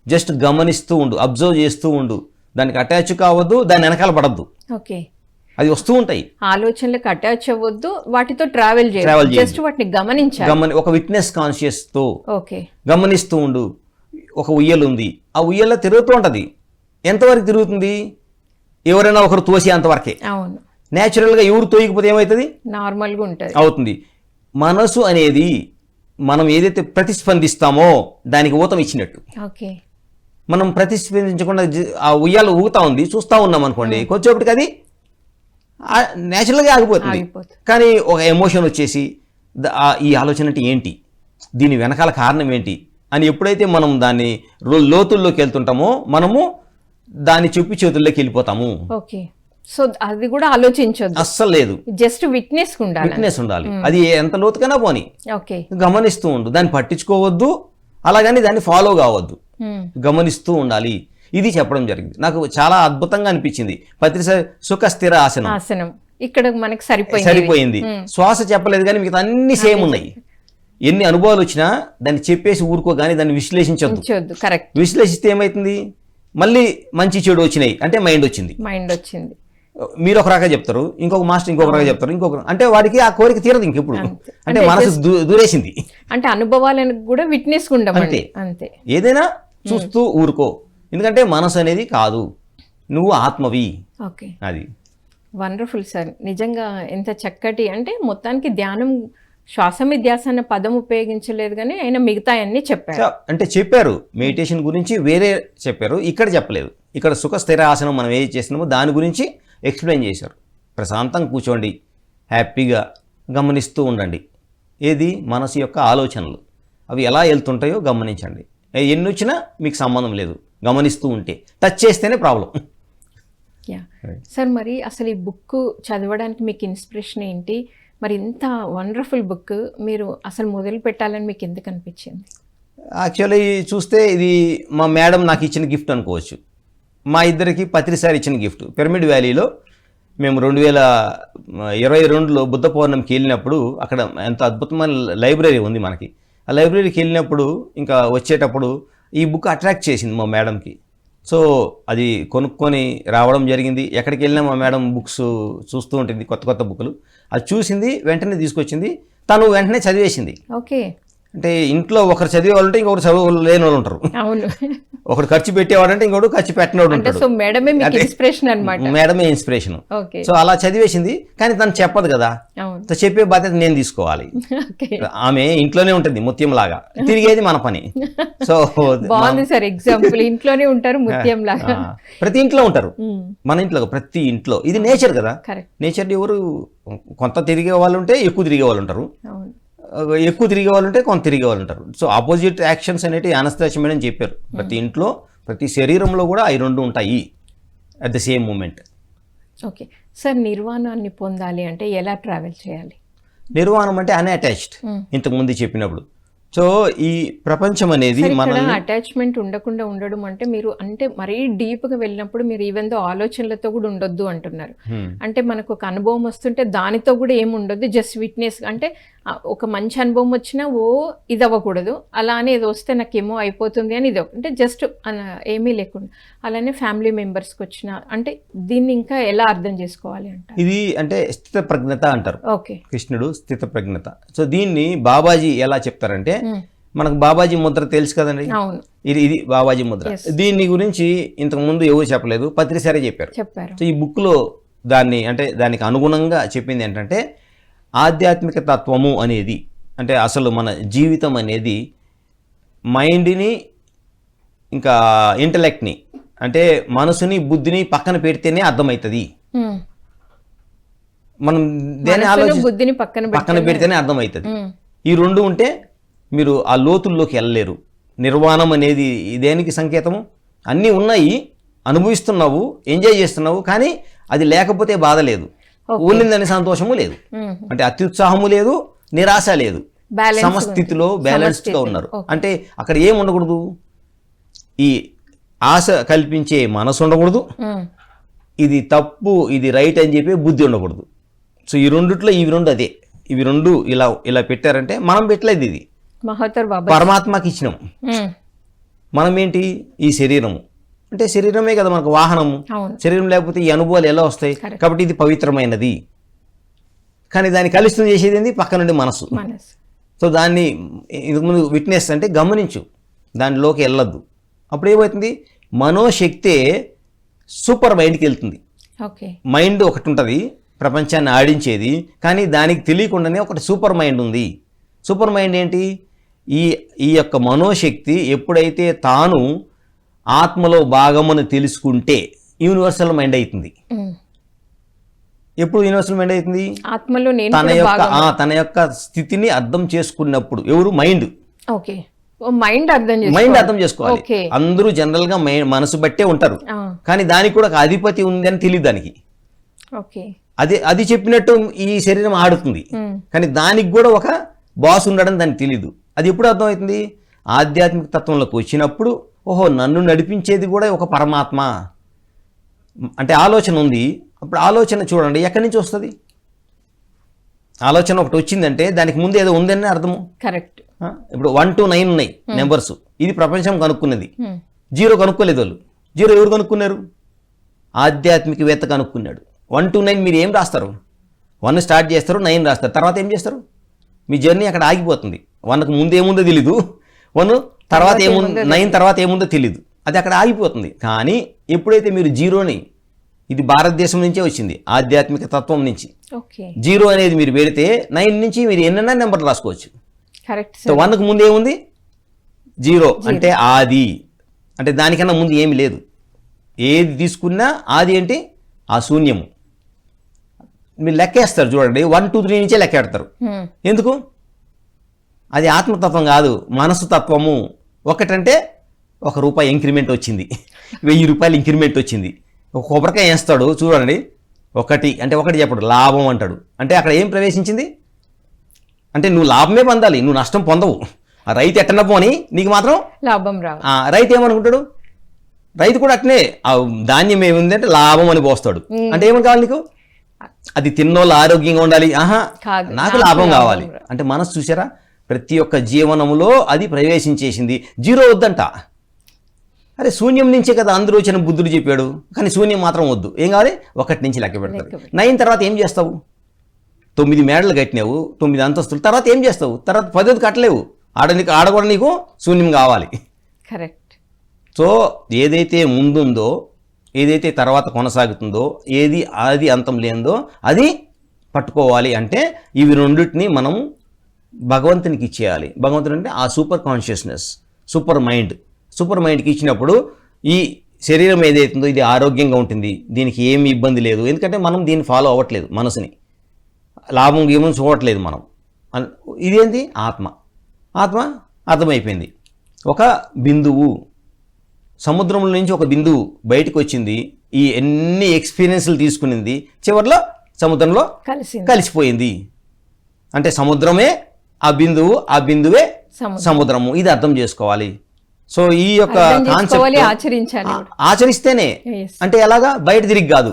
జస్ట్ గమనిస్తూ ఉండు, అబ్జర్వ్ చేస్తూ ఉండు. దానికి అటాచ్ కావద్దు, దాని వెనకాల పడద్దు. ఓకే, అది వస్తూ ఉంటాయి. ఆలోచనలకు అటాచ్ అవ్వద్దు, వాటితో ట్రావెల్ చేయాలి, జస్ట్ వాటిని గమనించాలి. ఒక విట్నెస్ కాన్షియస్ తో ఓకే గమనిస్తూ ఉండు. ఒక ఉయ్యలు ఉంది, ఆ ఉయ్యల్లో తిరుగుతూ ఉంటది. ఎంతవరకు తిరుగుతుంది? ఎవరైనా ఒకరు తోసి అంతవరకే. అవును, న్యాచురల్గా ఎవరు తోయకపోతే ఏమవుతుంది? నార్మల్గా ఉంటుంది, అవుతుంది. మనసు అనేది మనం ఏదైతే ప్రతిస్పందిస్తామో దానికి ఊతం ఇచ్చినట్టు. ఓకే, మనం ప్రతిస్పందించకుండా ఆ ఉయ్యాలు ఊగుతా ఉంది, చూస్తూ ఉన్నాం అనుకోండి, కొంచెంప్పటికి అది న్యాచురల్గా ఆగిపోతుంది. కానీ ఒక ఎమోషన్ వచ్చేసి ఈ ఆలోచన అంటే ఏంటి, దీని వెనకాల కారణం ఏంటి అని ఎప్పుడైతే మనం దాన్ని లోతుల్లోకి వెళ్తుంటామో మనము దాన్ని చెప్పి చేతుల్లోకి వెళ్ళిపోతాము. ఓకే, సో అది కూడా ఆలోచించొద్దు, అస్సలు లేదు, జస్ట్ విట్నెస్ ఉండాలి. అది ఎంత లోతుకైనా పోని, ఓకే, గమనిస్తూ ఉండు, దాన్ని పట్టించుకోవద్దు, అలాగని దాన్ని ఫాలో కావద్దు, గమనిస్తూ ఉండాలి. ఇది చెప్పడం జరిగింది. నాకు చాలా అద్భుతంగా అనిపించింది. పత్రి సుఖ స్థిర ఆసనం ఇక్కడ మనకి సరిపోయింది. శ్వాస చెప్పలేదు కానీ మిగతా అన్ని సేమ్ ఉన్నాయి. ఎన్ని అనుభవాలు వచ్చినా దాన్ని చెప్పేసి ఊరుకో కానీ దాన్ని విశ్లేషించొద్దు. విశ్లేషిస్తే ఏమైతుంది? మళ్ళీ మంచి చెడు వచ్చినాయి అంటే మైండ్ వచ్చింది. మీరు ఒక రకంగా చెప్తారు, ఇంకొక మాస్టర్ ఇంకొక రకంగా చెప్తారు, అంటే వాడికి ఆ కోరిక తీరదు ఇంకెప్పుడు. అంటే మనసు దూరేసింది. అంటే అనుభవాలను కూడా విట్నెస్ అంతే. ఏదైనా చూస్తూ ఊరుకో, ఎందుకంటే మనసు అనేది కాదు, నువ్వు ఆత్మవి. అది వండర్ఫుల్ సార్. నిజంగా ఎంత చక్కటి అంటే మొత్తానికి ధ్యానం శ్వాస మీద ధ్యాస అన్న పదం ఉపయోగించలేదు కానీ ఆయన మిగతా అన్ని చెప్పారు. అంటే చెప్పారు మెడిటేషన్ గురించి వేరే చెప్పారు, ఇక్కడ చెప్పలేదు. ఇక్కడ సుఖ స్థిర ఆసనం మనం ఏది చేస్తున్నామో దాని గురించి ఎక్స్ప్లెయిన్ చేశారు. ప్రశాంతంగా కూర్చోండి, హ్యాపీగా గమనిస్తూ ఉండండి. ఏది మనసు యొక్క ఆలోచనలు అవి ఎలా వెళ్తుంటాయో గమనించండి. ఎన్ని వచ్చినా మీకు సంబంధం లేదు, గమనిస్తూ ఉంటే. టచ్ చేస్తేనే ప్రాబ్లం. యా సార్, మరి అసలు ఈ బుక్ చదవడానికి మీకు ఇన్స్పిరేషన్ ఏంటి? మరి ఇంత వండర్ఫుల్ బుక్ మీరు అసలు మొదలు పెట్టాలని మీకు ఎందుకు అనిపించింది? యాక్చువల్లీ చూస్తే ఇది మా మేడం నాకు ఇచ్చిన గిఫ్ట్ అనుకోవచ్చు. మా ఇద్దరికి పత్రిసారి ఇచ్చిన గిఫ్ట్. పిరమిడ్ వ్యాలీలో మేము 2022లో బుద్ధ పౌర్ణమికి వెళ్ళినప్పుడు అక్కడ ఎంత అద్భుతమైన లైబ్రరీ ఉంది మనకి. ఆ లైబ్రరీకి వెళ్ళినప్పుడు ఇంకా వచ్చేటప్పుడు ఈ బుక్ అట్రాక్ట్ చేసింది మా మేడంకి. సో అది కొనుక్కొని రావడం జరిగింది. ఎక్కడికి వెళ్ళినా మా మేడం బుక్స్ చూస్తూ ఉంటుంది, కొత్త కొత్త బుక్లు. అది చూసింది, వెంటనే తీసుకొచ్చింది. తను వెంటనే చదివేసింది. ఓకే. అంటే ఇంట్లో ఒకరు చదివే వాళ్ళు ఉంటే ఇంకొకరు చదవలేని వాళ్ళు ఉంటారు. అవును. ఒకడు ఖర్చు పెట్టేవాడంటే ఇంకోటి ఖర్చు పెట్టినోడు ఉంటాడు. సో మేడమే మీకు ఇన్స్పిరేషన్ అన్నమాట. మేడమే ఇన్స్పిరేషన్. ఓకే. సో అలా చదివేసింది. కానీ తను చెప్పదు కదా, అవును. చెప్పే బాధ్యత నేను తీసుకోవాలి. ఆమె ఇంట్లోనే ఉంటుంది ముత్యం లాగా, తిరిగేది మన పని. సో బాగుంది సార్ ఎగ్జాంపుల్. ఇంట్లోనే ఉంటారు ముత్యం లాగా. ప్రతి ఇంట్లో ఉంటారు, మన ఇంట్లో ప్రతి ఇంట్లో. ఇది నేచర్ కదా. నేచర్ ఎవరు కొంత తిరిగే వాళ్ళు ఉంటే ఎక్కువ తిరిగే వాళ్ళు ఉంటారు, ఎక్కువ తిరిగే వాళ్ళు ఉంటే కొంత తిరిగే వాళ్ళు ఉంటారు. సో ఆపోజిట్ యాక్షన్స్ అనేవి అనస్థాసియం అని చెప్పారు. ప్రతి ఇంట్లో ప్రతి శరీరంలో కూడా అవి రెండు ఉంటాయి at the same moment. Okay sir, నిర్వాణాన్ని పొందాలి అంటే ఎలా ట్రావెల్ చేయాలి? నిర్వాణం అంటే అన్అటాచ్డ్, ఇంతకుముందు చెప్పినప్పుడు. సో ఈ ప్రపంచం అనేది మన అటాచ్మెంట్ ఉండకుండా ఉండడం అంటే మీరు అంటే మరీ డీప్గా వెళ్ళినప్పుడు మీరు ఈవెన్ దో ఆలోచనలతో కూడా ఉండొద్దు అంటున్నారు. అంటే మనకు ఒక అనుభవం వస్తుంటే దానితో కూడా ఏమి ఉండొద్దు, జస్ట్ విట్నెస్. అంటే ఒక మంచి అనుభవం వచ్చినా ఇది అవ్వకూడదు, అలా అని ఏదో వస్తే నాకేమో అయిపోతుంది అని ఇది అంటే జస్ట్ ఏమీ లేకుండా. అలానే ఫ్యామిలీ మెంబర్స్కి వచ్చిన అంటే దీన్ని ఇంకా ఎలా అర్థం చేసుకోవాలి అంటే ఇది అంటే స్థిత ప్రజ్ఞత అంటారు. ఓకే. కృష్ణుడు స్థిత ప్రజ్ఞత. సో దీన్ని బాబాజీ ఎలా చెప్తారంటే, మనకు బాబాజీ ముద్ర తెలుసు కదండి, ఇది బాబాజీ ముద్ర. దీని గురించి ఇంతకు ముందు ఎవరు చెప్పలేదు, పత్రిసారే చెప్పారు. సో ఈ బుక్ లో దాన్ని అంటే దానికి అనుగుణంగా చెప్పింది ఏంటంటే, ఆధ్యాత్మిక తత్వము అనేది అంటే అసలు మన జీవితం అనేది మైండ్ని ఇంకా ఇంటలెక్ట్ని అంటే మనసుని బుద్ధిని పక్కన పెడితేనే అర్థమవుతుంది. మనం దేని బుద్ధిని పక్కన పెడితేనే అర్థమవుతుంది. ఈ రెండు ఉంటే మీరు ఆ లోతుల్లోకి వెళ్ళలేరు. నిర్వాణం అనేది దేనికి సంకేతము? అన్నీ ఉన్నాయి, అనుభవిస్తున్నావు, ఎంజాయ్ చేస్తున్నావు, కానీ అది లేకపోతే బాధ లేదు, ఊనిందని సంతోషము లేదు, అంటే అత్యుత్సాహము లేదు, నిరాశ లేదు, సమస్థితిలో బ్యాలెన్స్డ్గా ఉన్నారు. అంటే అక్కడ ఏం ఉండకూడదు, ఈ ఆశ కల్పించే మనసు ఉండకూడదు, ఇది తప్పు ఇది రైట్ అని చెప్పి బుద్ధి ఉండకూడదు. సో ఈ రెండిట్లో ఇవి రెండు అదే, ఇవి రెండు ఇలా ఇలా పెట్టారంటే మనం పెట్టలేదు, ఇది పరమాత్మకి ఇచ్చినాం. మనం ఏంటి, ఈ శరీరము అంటే శరీరమే కదా మనకు వాహనము. శరీరం లేకపోతే ఈ అనుభవాలు ఎలా వస్తాయి? కాబట్టి ఇది పవిత్రమైనది, కానీ దాన్ని కలుషితం చేసేది ఏంది? పక్క నుండి మనసు. సో దాన్ని ఇంతకుముందు విట్నెస్ అంటే గమనించు, దానిలోకి వెళ్ళొద్దు. అప్పుడు ఏమవుతుంది, మనోశక్తే సూపర్ మైండ్కి వెళ్తుంది. మైండ్ ఒకటి ఉంటుంది ప్రపంచాన్ని ఆడించేది, కానీ దానికి తెలియకుండానే ఒకటి సూపర్ మైండ్ ఉంది. సూపర్ మైండ్ ఏంటి? ఈ యొక్క మనోశక్తి ఎప్పుడైతే తాను ఆత్మలో భాగమని తెలుసుకుంటే యూనివర్సల్ మైండ్ అవుతుంది. ఎప్పుడు యూనివర్సల్ మైండ్ అవుతుంది? ఆత్మలో తన యొక్క స్థితిని అర్థం చేసుకున్నప్పుడు. ఎవరు? మైండ్. మైండ్ అర్థం చేసుకోవాలి. అందరూ జనరల్ గా మనసు బట్టే ఉంటారు, కానీ దానికి కూడా ఒక అధిపతి ఉంది అని తెలియదు దానికి. అది చెప్పినట్టు ఈ శరీరం ఆడుతుంది, కానీ దానికి కూడా ఒక బాస్ ఉండడం దానికి తెలీదు. అది ఎప్పుడు అర్థమవుతుంది? ఆధ్యాత్మిక తత్వంలోకి వచ్చినప్పుడు, ఓహో నన్ను నడిపించేది కూడా ఒక పరమాత్మ అంటే ఆలోచన ఉంది. అప్పుడు ఆలోచన చూడండి ఎక్కడి నుంచి వస్తుంది. ఆలోచన ఒకటి వచ్చిందంటే దానికి ముందు ఏదో ఉందని అర్థము. కరెక్ట్. ఇప్పుడు 1 to 9 ఉన్నాయి నెంబర్స్, ఇది ప్రపంచం కనుక్కున్నది. 0 కనుక్కోలేదు వాళ్ళు. 0 ఎవరు కనుక్కున్నారు? ఆధ్యాత్మికవేత్త కనుక్కున్నాడు. 1 to 9 మీరు ఏం రాస్తారు? 1 స్టార్ట్ చేస్తారు, 9 రాస్తారు, తర్వాత ఏం చేస్తారు? మీ జర్నీ అక్కడ ఆగిపోతుంది. 1కు ముందు ఏముందో తెలీదు, 1 తర్వాత ఏముందో, 9 తర్వాత ఏముందో తెలీదు, అది అక్కడ ఆగిపోతుంది. కానీ ఎప్పుడైతే మీరు 0ని ఇది భారతదేశం నుంచే వచ్చింది, ఆధ్యాత్మిక తత్వం నుంచి. ఓకే. 0 అనేది మీరు పెడితే 9 నుంచి మీరు ఎన్నైనా నెంబర్లు రాసుకోవచ్చు. కరెక్ట్ సో 1కు ముందు ఏముంది? 0 అంటే ఆది, అంటే దానికన్నా ముందు ఏమి లేదు. ఏది తీసుకున్నా ఆది ఏంటి? ఆ శూన్యము. మీరు లెక్కేస్తారు చూడండి, 1, 2, 3 నుంచే లెక్కెడతారు. ఎందుకు? అది ఆత్మతత్వం కాదు, మనసు తత్వము. ఒకటంటే ₹1 ఇంక్రిమెంట్ వచ్చింది, ₹1000 ఇంక్రిమెంట్ వచ్చింది. ఒక కొబ్బరికాయ వేస్తాడు చూడండి, 1 అంటే 1 చెప్పడు, లాభం అంటాడు. అంటే అక్కడ ఏం ప్రవేశించింది? అంటే నువ్వు లాభమే పొందాలి, నువ్వు నష్టం పొందవు. ఆ రైతు ఎట్టన పోని నీకు మాత్రం లాభం రావు. రైతు ఏమనుకుంటాడు? రైతు కూడా అట్నే ఆ ధాన్యం ఏముంది అంటే లాభం అని పోస్తాడు. అంటే ఏమని కావాలి నీకు? అది తిన్నోళ్ళు ఆరోగ్యంగా ఉండాలి, నాకు లాభం కావాలి అంటే మనసు చూసారా? ప్రతి ఒక్క జీవనంలో అది ప్రవేశించేసింది. 0 వద్దంట. అరే శూన్యం నుంచే కదా అందరూ వచ్చిన బుద్ధుడు చెప్పాడు, కానీ శూన్యం మాత్రం వద్దు. ఏం కావాలి? 1 నుంచి లెక్క పెడతారు. 9 తర్వాత ఏం చేస్తావు? 9 మేడలు కట్టినావు, 9 అంతస్తులు, తర్వాత ఏం చేస్తావు? తర్వాత 10ది కట్టలేవు. ఆడ కూడా నీకు శూన్యం కావాలి. కరెక్ట్. సో ఏదైతే ముందుందో, ఏదైతే తర్వాత కొనసాగుతుందో, ఏది ఆది అంతం లేనిదో అది పట్టుకోవాలి. అంటే ఇవి రెండింటిని మనం భగవంతునికి ఇచ్చేయాలి. భగవంతుడు అంటే ఆ సూపర్ కాన్షియస్నెస్, సూపర్ మైండ్కి ఇచ్చినప్పుడు ఈ శరీరం ఏదైతుందో ఇది ఆరోగ్యంగా ఉంటుంది, దీనికి ఏమి ఇబ్బంది లేదు. ఎందుకంటే మనం దీన్ని ఫాలో అవ్వట్లేదు, మనసుని లాభం ఏమని చూడట్లేదు మనం. ఇదేంటి? ఆత్మ అర్థమైపోయింది. ఒక బిందువు, సముద్రంలో నుంచి ఒక బిందువు బయటకు వచ్చింది, ఈ ఎన్ని ఎక్స్పీరియన్స్లు తీసుకునింది, చివరిలో సముద్రంలో కలిసిపోయింది. అంటే సముద్రమే ఆ బిందువు, ఆ బిందువే సముద్రము. ఇది అర్థం చేసుకోవాలి. సో ఈ యొక్క కాన్సెప్ట్ ఆచరిస్తేనే, అంటే ఎలాగా? బయట తిరిగి కాదు,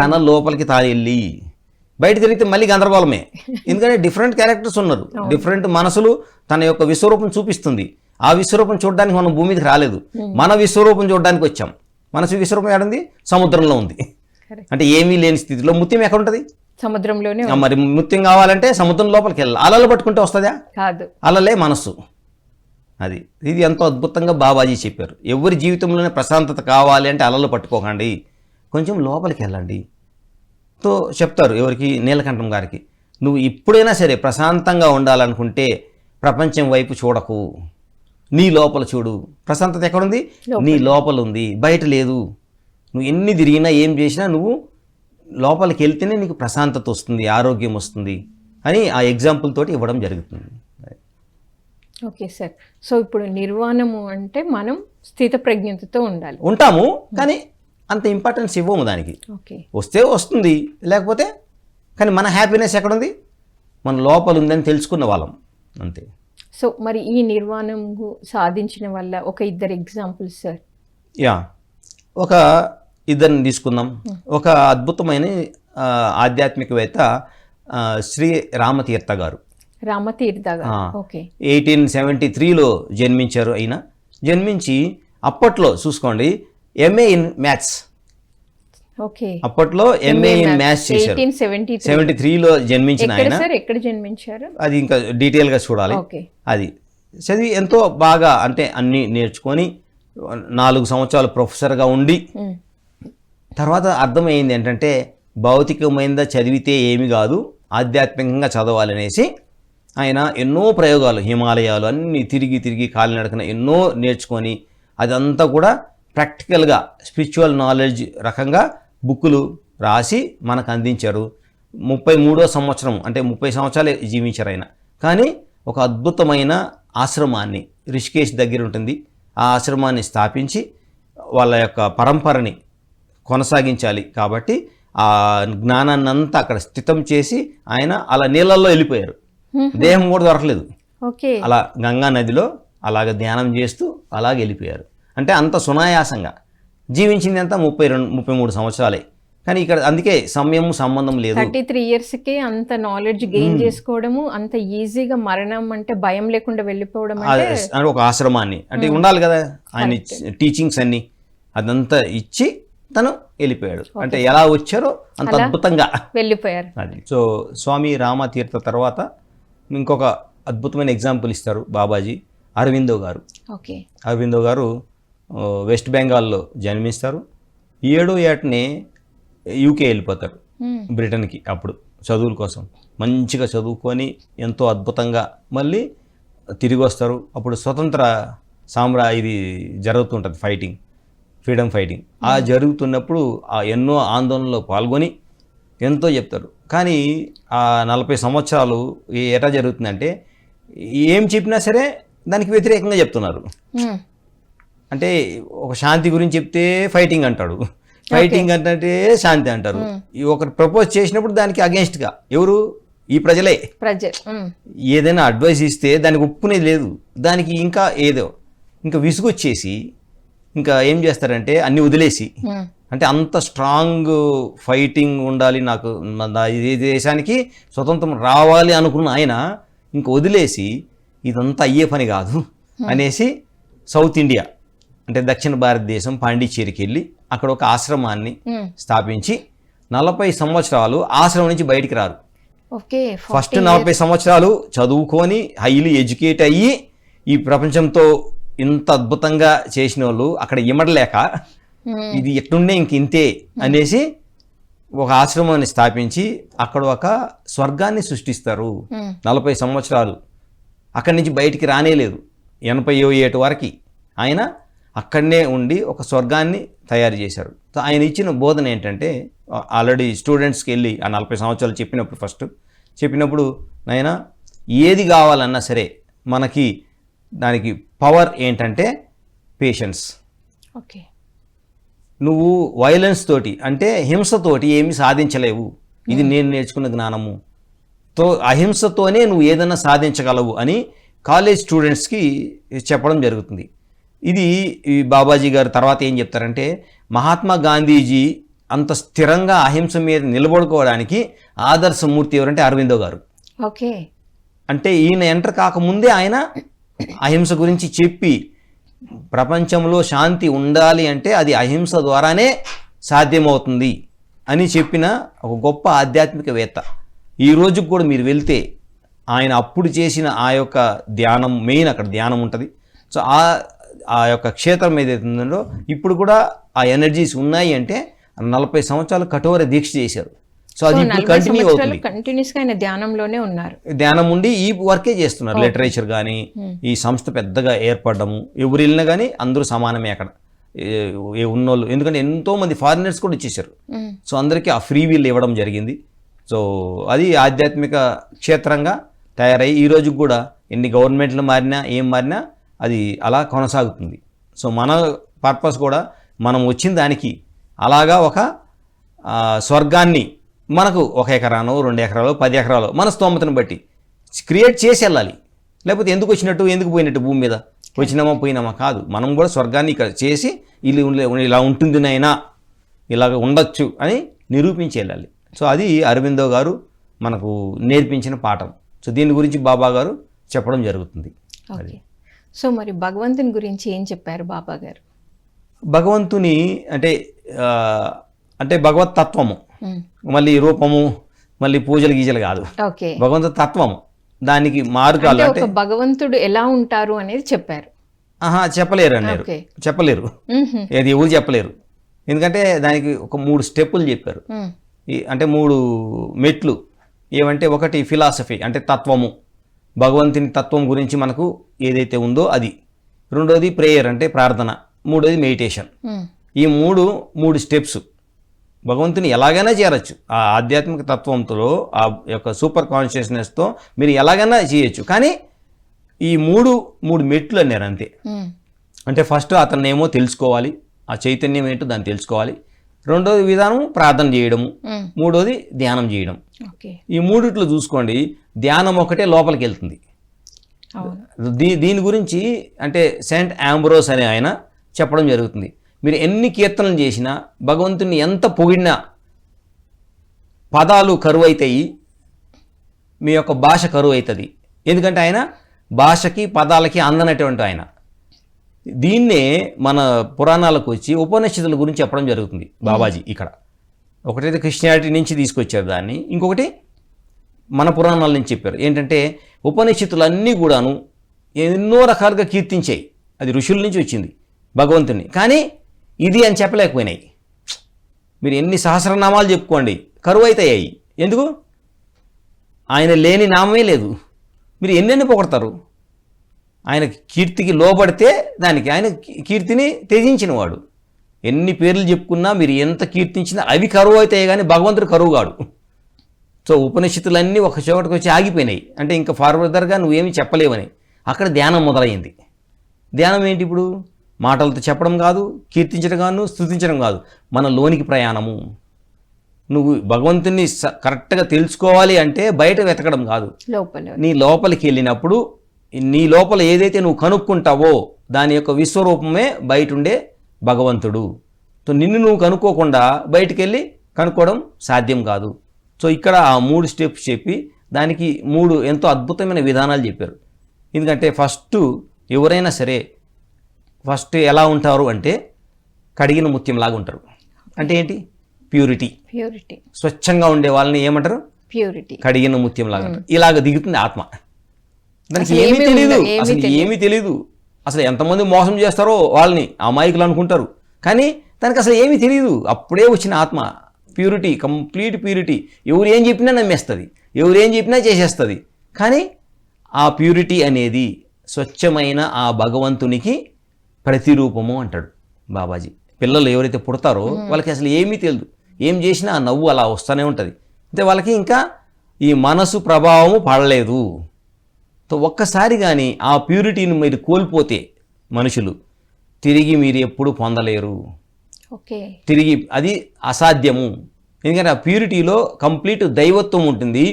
తన లోపలికి తాను వెళ్ళి. బయట తిరిగితే మళ్ళీ గందరగోళమే. ఎందుకంటే డిఫరెంట్ క్యారెక్టర్స్ ఉన్నారు, డిఫరెంట్ మనసులు తన యొక్క విశ్వరూపం చూపిస్తుంది. ఆ విశ్వరూపం చూడడానికి మనం భూమి మీదకి రాలేదు, మన విశ్వరూపం చూడడానికి వచ్చాం. మనసు విశ్వరూపం ఏడుంది? సముద్రంలో ఉంది. అంటే ఏమీ లేని స్థితిలో ముత్యం ఎక్కడ ఉంటుంది? సముద్రంలోనే. మరి ముత్యం కావాలంటే సముద్రం లోపలికి వెళ్ళాలి. అలలు పట్టుకుంటే వస్తుందా? కాదు. అలలే మనసు. అది ఇది ఎంతో అద్భుతంగా బాబాజీ చెప్పారు. ఎవరి జీవితంలోనే ప్రశాంతత కావాలి అంటే అలలు పట్టుకోకండి, కొంచెం లోపలికి వెళ్ళండి. తో చెప్తారు ఎవరికి? నీలకంఠం గారికి, నువ్వు ఇప్పుడైనా సరే ప్రశాంతంగా ఉండాలనుకుంటే ప్రపంచం వైపు చూడకు, నీ లోపల చూడు. ప్రశాంతత ఎక్కడుంది? నీ లోపల ఉంది, బయట లేదు. నువ్వు ఎన్ని తిరిగినా ఏం చేసినా నువ్వు లోపలికి వెళ్తేనే నీకు ప్రశాంతత వస్తుంది, ఆరోగ్యం వస్తుంది అని ఆ ఎగ్జాంపుల్ తోటి ఇవ్వడం జరుగుతుంది. Okay sir. సో ఇప్పుడు నిర్వాణము అంటే మనం స్థిత ప్రజ్ఞతతో ఉండాలి. ఉంటాము, కానీ అంత ఇంపార్టెన్స్ ఇవ్వము దానికి. వస్తే వస్తుంది, లేకపోతే కానీ మన హ్యాపీనెస్ ఎక్కడుంది? మన లోపల ఉందని తెలుసుకున్న వాళ్ళం అంతే. సో మరి ఈ నిర్వాణం సాధించిన వల్ల ఒక 2 ఎగ్జాంపుల్స్ సార్. ఒక ఇద్దరిని తీసుకుందాం. ఒక అద్భుతమైన ఆధ్యాత్మికవేత్త శ్రీ రామతీర్థ గారు. 1873లో జన్మించారు. ఆయన జన్మించి అప్పట్లో చూసుకోండి ఎంఏ ఇన్ మ్యాథ్స్. అప్పట్లో ఎంఏ ఇన్ మ్యాథ్స్ చేశారు. 73లో జన్మించిన ఆయన. ఎక్కడ జన్మించారు అది ఇంకా డీటెయిల్గా చూడాలి. అది చదివి ఎంతో బాగా, అంటే అన్ని నేర్చుకొని 4 సంవత్సరాలు ప్రొఫెసర్గా ఉండి తర్వాత అర్థమైంది ఏంటంటే భౌతికమైనదా చదివితే ఏమి కాదు, ఆధ్యాత్మికంగా చదవాలనేసి ఆయన ఎన్నో ప్రయోగాలు, హిమాలయాలు అన్నీ తిరిగి కాలినడకన ఎన్నో నేర్చుకొని అదంతా కూడా ప్రాక్టికల్గా స్పిరిచువల్ నాలెడ్జ్ రకంగా బుక్కులు రాసి మనకు అందించారు. 33వ సంవత్సరం అంటే 30 సంవత్సరాలే జీవించారు ఆయన. కానీ ఒక అద్భుతమైన ఆశ్రమాన్ని, రిషికేశ్ దగ్గర ఉంటుంది, ఆ ఆశ్రమాన్ని స్థాపించి వాళ్ళ యొక్క పరంపరని కొనసాగించాలి కాబట్టి ఆ జ్ఞానాన్ని అంతా అక్కడ స్థితం చేసి ఆయన అలా నీళ్ళల్లో వెళ్ళిపోయారు. దేహం కూడా దొరకలేదు. అలా గంగా నదిలో అలాగ ధ్యానం చేస్తూ అలాగే వెళ్ళిపోయారు. అంటే అంత సునాయాసంగా జీవించింది అంతా 33 సంవత్సరాలే. కానీ ఇక్కడ అందుకే సమయం సంబంధం లేదు. 33 ఇయర్స్కి అంత నాలెడ్జ్ గెయిన్ చేసుకోవడము, అంత ఈజీగా మరణం అంటే భయం లేకుండా వెళ్ళిపోవడం అంటే ఒక ఆశ్రమాన్ని అంటే ఉండాలి కదా, ఆయన టీచింగ్స్ అన్ని అదంతా ఇచ్చి తను వెళ్ళిపోయాడు. అంటే ఎలా వచ్చారో అంత అద్భుతంగా వెళ్ళిపోయారు. అది సో స్వామి రామతీర్థ తర్వాత ఇంకొక అద్భుతమైన ఎగ్జాంపుల్ ఇస్తారు బాబాజీ, అరవిందో గారు. అరవిందో గారు వెస్ట్ బెంగాల్లో జన్మిస్తారు. 7వ ఏటనే యూకే వెళ్ళిపోతారు, బ్రిటన్కి. అప్పుడు చదువుల కోసం మంచిగా చదువుకొని ఎంతో అద్భుతంగా మళ్ళీ తిరిగి వస్తారు. అప్పుడు స్వతంత్ర ఇది జరుగుతుంటుంది, ఫ్రీడమ్ ఫైటింగ్. ఆ జరుగుతున్నప్పుడు ఆ ఎన్నో ఆందోళనలో పాల్గొని ఎంతో చెప్తారు. కానీ ఆ 40 సంవత్సరాలు ఎట్లా జరుగుతుందంటే ఏం చెప్పినా సరే దానికి వ్యతిరేకంగా చెప్తున్నారు. అంటే ఒక శాంతి గురించి చెప్తే ఫైటింగ్ అంటాడు, ఫైటింగ్ అంటే శాంతి అంటారు. ఒకరు ప్రపోజ్ చేసినప్పుడు దానికి అగేన్స్ట్గా ఎవరు? ఈ ప్రజలే. ఏదైనా అడ్వైస్ ఇస్తే దానికి ఒప్పుకునేది లేదు, దానికి ఇంకా విసుగొచ్చేసి ఇంకా ఏం చేస్తారంటే అన్ని వదిలేసి, అంటే అంత స్ట్రాంగ్ ఫైటింగ్ ఉండాలి, నాకు ఈ దేశానికి స్వతంత్రం రావాలి అనుకున్న ఆయన ఇంక వదిలేసి ఇదంతా అయ్యే పని కాదు అనేసి సౌత్ ఇండియా అంటే దక్షిణ భారతదేశం పాండిచ్చేరికి వెళ్ళి అక్కడ ఒక ఆశ్రమాన్ని స్థాపించి 40 సంవత్సరాలు ఆశ్రమం నుంచి బయటికి రారు. ఫస్ట్ 40 సంవత్సరాలు చదువుకొని హైలీ ఎడ్యుకేట్ అయ్యి ఈ ప్రపంచంతో ఇంత అద్భుతంగా చేసిన వాళ్ళు అక్కడ ఇమడలేక ఇది ఎట్లుండే ఇంతే అనేసి ఒక ఆశ్రమాన్ని స్థాపించి అక్కడ ఒక స్వర్గాన్ని సృష్టిస్తారు. 40 సంవత్సరాలు అక్కడి నుంచి బయటికి రానేలేదు. 87 వరకు ఆయన అక్కడనే ఉండి ఒక స్వర్గాన్ని తయారు చేశారు. సో ఆయన ఇచ్చిన బోధన ఏంటంటే, ఆల్రెడీ స్టూడెంట్స్కి వెళ్ళి ఆ 40 సంవత్సరాలు చెప్పినప్పుడు నాయన ఏది కావాలన్నా సరే మనకి దానికి పవర్ ఏంటంటే పేషెన్స్. ఓకే, నువ్వు వైలెన్స్ తోటి అంటే హింసతోటి ఏమీ సాధించలేవు, ఇది నేను నేర్చుకున్న జ్ఞానము. అహింసతోనే నువ్వు ఏదైనా సాధించగలవు అని కాలేజ్ స్టూడెంట్స్కి చెప్పడం జరుగుతుంది. ఇది ఈ బాబాజీ గారు తర్వాత ఏం చెప్తారంటే, మహాత్మా గాంధీజీ అంత స్థిరంగా అహింస మీద నిలబడుకోవడానికి ఆదర్శమూర్తి ఎవరంటే అరవిందో గారు. ఓకే, అంటే ఈయన ఎంటర్ కాకముందే ఆయన అహింస గురించి చెప్పి ప్రపంచంలో శాంతి ఉండాలి అంటే అది అహింస ద్వారానే సాధ్యమవుతుంది అని చెప్పిన ఒక గొప్ప ఆధ్యాత్మికవేత్త. ఈ రోజుకి కూడా మీరు వెళ్తే ఆయన అప్పుడు చేసిన ఆ యొక్క ధ్యానం, మెయిన్ అక్కడ ధ్యానం ఉంటుంది. సో ఆ యొక్క క్షేత్రం ఏదైతే ఉందో ఇప్పుడు కూడా ఆ ఎనర్జీస్ ఉన్నాయి అంటే 40 సంవత్సరాలు కఠోర దీక్ష చేశారు. సో అది ఇప్పుడు కంటిన్యూ అవుతుంది. కంటిన్యూస్గా ఆయన ధ్యానంలోనే ఉన్నారు, ధ్యానం ఉండి ఈ వర్కే చేస్తున్నారు. లిటరేచర్ కానీ ఈ సంస్థ పెద్దగా ఏర్పడము, ఎవరు వెళ్ళినా కానీ అందరూ సమానమే అక్కడ ఉన్నోళ్ళు. ఎందుకంటే ఎంతోమంది ఫారినర్స్ కూడా వచ్చేసారు. సో అందరికీ ఆ ఫ్రీ వీల్ ఇవ్వడం జరిగింది. సో అది ఆధ్యాత్మిక క్షేత్రంగా తయారయ్యి ఈ రోజుకి కూడా ఎన్ని గవర్నమెంట్లు మారినా ఏం మారినా అది అలా కొనసాగుతుంది. సో మన పర్పస్ కూడా మనం వచ్చిన దానికి అలాగా ఒక స్వర్గాన్ని మనకు 1 ఎకరానో 2 ఎకరాలో 10 ఎకరాలో మన స్తోమతను బట్టి క్రియేట్ చేసి వెళ్ళాలి. లేకపోతే ఎందుకు వచ్చినట్టు ఎందుకు పోయినట్టు భూమి మీద వచ్చినామా పోయినామా కాదు. మనం కూడా స్వర్గాన్ని ఇక్కడ చేసి ఇలా ఉంటుంది నైనా ఇలాగ ఉండొచ్చు అని నిరూపించి వెళ్ళాలి. సో అది అరవిందో గారు మనకు నేర్పించిన పాఠం. సో దీని గురించి బాబా గారు చెప్పడం జరుగుతుంది. ఓకే, సో మరి భగవంతుని గురించి ఏం చెప్పారు బాబా గారు? భగవంతుని అంటే భగవత్ తత్వము, మళ్ళీ రూపము, మళ్ళీ పూజలు గీజలు కాదు. ఓకే, భగవంతు తత్వము, దానికి మార్గాలు అంటే భగవంతుడు ఎలా ఉంటారు అనేది చెప్పారు. చెప్పలేరు అన్నారు, చెప్పలేరు, ఏది ఎవరు చెప్పలేరు. ఎందుకంటే దానికి ఒక 3 స్టెప్పులు చెప్పారు. అంటే 3 మెట్లు ఏమంటే, ఒకటి ఫిలాసఫీ అంటే తత్వము, భగవంతుని తత్వం గురించి మనకు ఏదైతే ఉందో అది. రెండోది ప్రేయర్ అంటే ప్రార్థన. మూడోది మెడిటేషన్. ఈ 3 స్టెప్స్ భగవంతుని ఎలాగైనా చేరచ్చు. ఆ ఆధ్యాత్మిక తత్వంతో, ఆ యొక్క సూపర్ కాన్షియస్నెస్తో మీరు ఎలాగైనా చేయొచ్చు. కానీ ఈ 3 మెట్లు అన్నారు అంతే. అంటే ఫస్ట్ అతన్ని ఏమో తెలుసుకోవాలి, ఆ చైతన్యం ఏంటో దాన్ని తెలుసుకోవాలి. రెండోది విధానం ప్రార్థన చేయడము, మూడోది ధ్యానం చేయడం. ఈ 3 చూసుకోండి, ధ్యానం ఒకటే లోపలికి వెళ్తుంది. దీని గురించి అంటే సెయింట్ ఆంబ్రోస్ అనే ఆయన చెప్పడం జరుగుతుంది. మీరు ఎన్ని కీర్తనలు చేసినా, భగవంతుని ఎంత పొగిడినా పదాలు కరువు అవుతాయి, మీ యొక్క భాష కరువు అవుతుంది. ఎందుకంటే ఆయన భాషకి పదాలకి అందనటువంటి ఆయన. దీన్నే మన పురాణాలకు వచ్చి ఉపనిషత్తుల గురించి చెప్పడం జరుగుతుంది బాబాజీ ఇక్కడ. ఒకటైతే క్రిస్టియానిటీ నుంచి తీసుకొచ్చారు దాన్ని, ఇంకొకటి మన పురాణాల నుంచి చెప్పారు. ఏంటంటే ఉపనిషత్తులన్నీ కూడాను ఎన్నో రకాలుగా కీర్తించాయి, అది ఋషుల నుంచి వచ్చింది భగవంతుని. కానీ ఇది అని చెప్పలేకపోయినాయి. మీరు ఎన్ని సహస్రనామాలు చెప్పుకోండి, కరువు అవుతాయి. ఎందుకు? ఆయన లేని నామమే లేదు. మీరు ఎన్నెన్ని పొగడతారు? ఆయన కీర్తికి లోబడితే దానికి ఆయన కీర్తిని త్యజించినవాడు. ఎన్ని పేర్లు చెప్పుకున్నా మీరు ఎంత కీర్తించినా అవి కరువు అవుతాయి, కానీ భగవంతుడు కరువు కాడు. సో ఉపనిషత్తులన్నీ ఒక చోటకు వచ్చి ఆగిపోయినాయి. అంటే ఇంకా ఫర్దర్గా నువ్వేమీ చెప్పలేవని అక్కడ ధ్యానం మొదలైంది. ధ్యానం ఏంటి? ఇప్పుడు మాటలతో చెప్పడం కాదు, కీర్తించడం కాదు, స్తుతించడం కాదు, మన లోనికి ప్రయాణము. నువ్వు భగవంతుని కరెక్ట్గా తెలుసుకోవాలి అంటే బయట వెతకడం కాదు, నీ లోపలికి వెళ్ళినప్పుడు నీ లోపల ఏదైతే నువ్వు కనుక్కుంటావో దాని యొక్క విశ్వరూపమే బయట ఉండే భగవంతుడు. సో నిన్ను నువ్వు కనుక్కోకుండా బయటికి వెళ్ళి కనుక్కోవడం సాధ్యం కాదు. సో ఇక్కడ ఆ 3 స్టెప్స్ చెప్పి దానికి 3 ఎంతో అద్భుతమైన విధానాలు చెప్పారు. ఎందుకంటే ఫస్ట్ ఎవరైనా సరే ఫస్ట్ ఎలా ఉంటారు అంటే కడిగిన ముత్యంలాగా ఉంటారు. అంటే ఏంటి? ప్యూరిటీ. స్వచ్ఛంగా ఉండే వాళ్ళని ఏమంటారు? ప్యూరిటీ. కడిగిన ముత్యంలాగా అంటారు. ఇలాగ దిగుతుంది ఆత్మ. దానికి ఏమీ తెలియదు, అసలు ఏమీ తెలియదు. అసలు ఎంతమంది మోసం చేస్తారో వాళ్ళని అమాయకులు అనుకుంటారు, కానీ దానికి అసలు ఏమీ తెలియదు. అప్పుడే వచ్చిన ఆత్మ ప్యూరిటీ, కంప్లీట్ ప్యూరిటీ. ఎవరు ఏం చెప్పినా నమ్మేస్తుంది, ఎవరు ఏం చెప్పినా చేసేస్తుంది. కానీ ఆ ప్యూరిటీ అనేది స్వచ్ఛమైన ఆ భగవంతునికి ప్రతిరూపము అంటాడు బాబాజీ. పిల్లలు ఎవరైతే పుడతారో వాళ్ళకి అసలు ఏమీ తెలియదు, ఏం చేసినా ఆ నవ్వు అలా వస్తూనే ఉంటుంది. అంటే వాళ్ళకి ఇంకా ఈ మనసు ప్రభావము పడలేదు. సో ఒక్కసారి కానీ ఆ ప్యూరిటీని మీరు కోల్పోతే మనుషులు తిరిగి మీరు ఎప్పుడు పొందలేరు. తిరిగి అది అసాధ్యము. ఎందుకంటే ఆ ప్యూరిటీలో కంప్లీట్ దైవత్వం ఉంటుంది.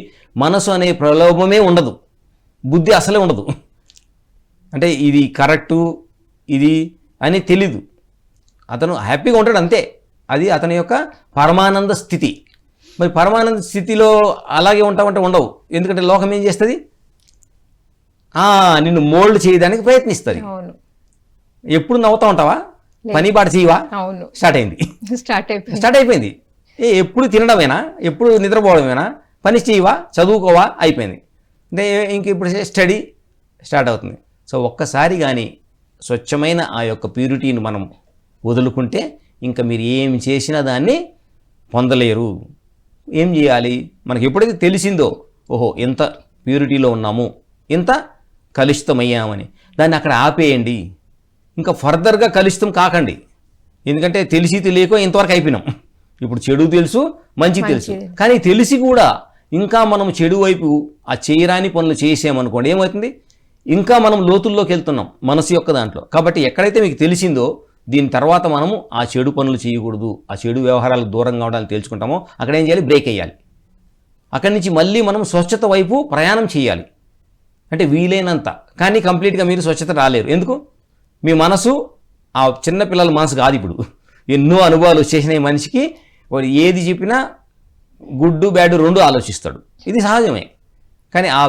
మనసు అనే ప్రలోభమే ఉండదు, బుద్ధి అసలే ఉండదు. అంటే ఇది కరెక్టు ఇది అని తెలీదు. అతను హ్యాపీగా ఉంటాడు అంతే. అది అతని యొక్క పరమానంద స్థితి. మరి పరమానంద స్థితిలో అలాగే ఉంటామంటే ఉండవు. ఎందుకంటే లోకం ఏం చేస్తుంది? నిన్ను మోల్డ్ చేయడానికి ప్రయత్నిస్తుంది. ఎప్పుడు నవ్వుతా ఉంటావా? పని బాట చేయవా? స్టార్ట్ అయిపోయింది. ఎప్పుడు తినడమేనా? ఎప్పుడు నిద్రపోవడమేనా? పని చేయవా? చదువుకోవా? అయిపోయింది. అంటే ఇంక ఇప్పుడు స్టడీ స్టార్ట్ అవుతుంది. సో ఒక్కసారి కానీ స్వచ్ఛమైన ఆ యొక్క ప్యూరిటీని మనం వదులుకుంటే ఇంకా మీరు ఏం చేసినా దాన్ని పొందలేరు. ఏం చేయాలి? మనకి ఎప్పుడైతే తెలిసిందో ఓహో ఎంత ప్యూరిటీలో ఉన్నాము, ఎంత కలుషితమయ్యామని, దాన్ని అక్కడ ఆపేయండి. ఇంకా ఫర్దర్గా కలుషితం కాకండి. ఎందుకంటే తెలిసి తెలియకో ఇంతవరకు అయిపోయినాం. ఇప్పుడు చెడు తెలుసు, మంచి తెలుసు, కానీ తెలిసి కూడా ఇంకా మనం చెడు వైపు ఆ చేయరాని పనులు చేసామనుకోండి ఏమవుతుంది? ఇంకా మనం లోతుల్లోకి వెళ్తున్నాం మనసు యొక్క దాంట్లో. కాబట్టి ఎక్కడైతే మీకు తెలిసిందో దీని తర్వాత మనము ఆ చెడు పనులు చేయకూడదు, ఆ చెడు వ్యవహారాలకు దూరంగా ఉండాలని తెలుసుకుంటామో అక్కడ ఏం చేయాలి? బ్రేక్ వేయాలి. అక్కడి నుంచి మళ్ళీ మనం స్వచ్ఛత వైపు ప్రయాణం చేయాలి. అంటే వీలైనంత. కానీ కంప్లీట్గా మీరు స్వచ్ఛత రాలేరు. ఎందుకు? మీ మనసు ఆ చిన్నపిల్లల మనసు కాదు. ఇప్పుడు ఎన్నో అనుభవాలు వచ్చేసినాయి మనిషికి. వాడు ఏది చెప్పినా గుడ్ బ్యాడ్ రెండు ఆలోచిస్తాడు. ఇది సహజమే. కానీ ఆ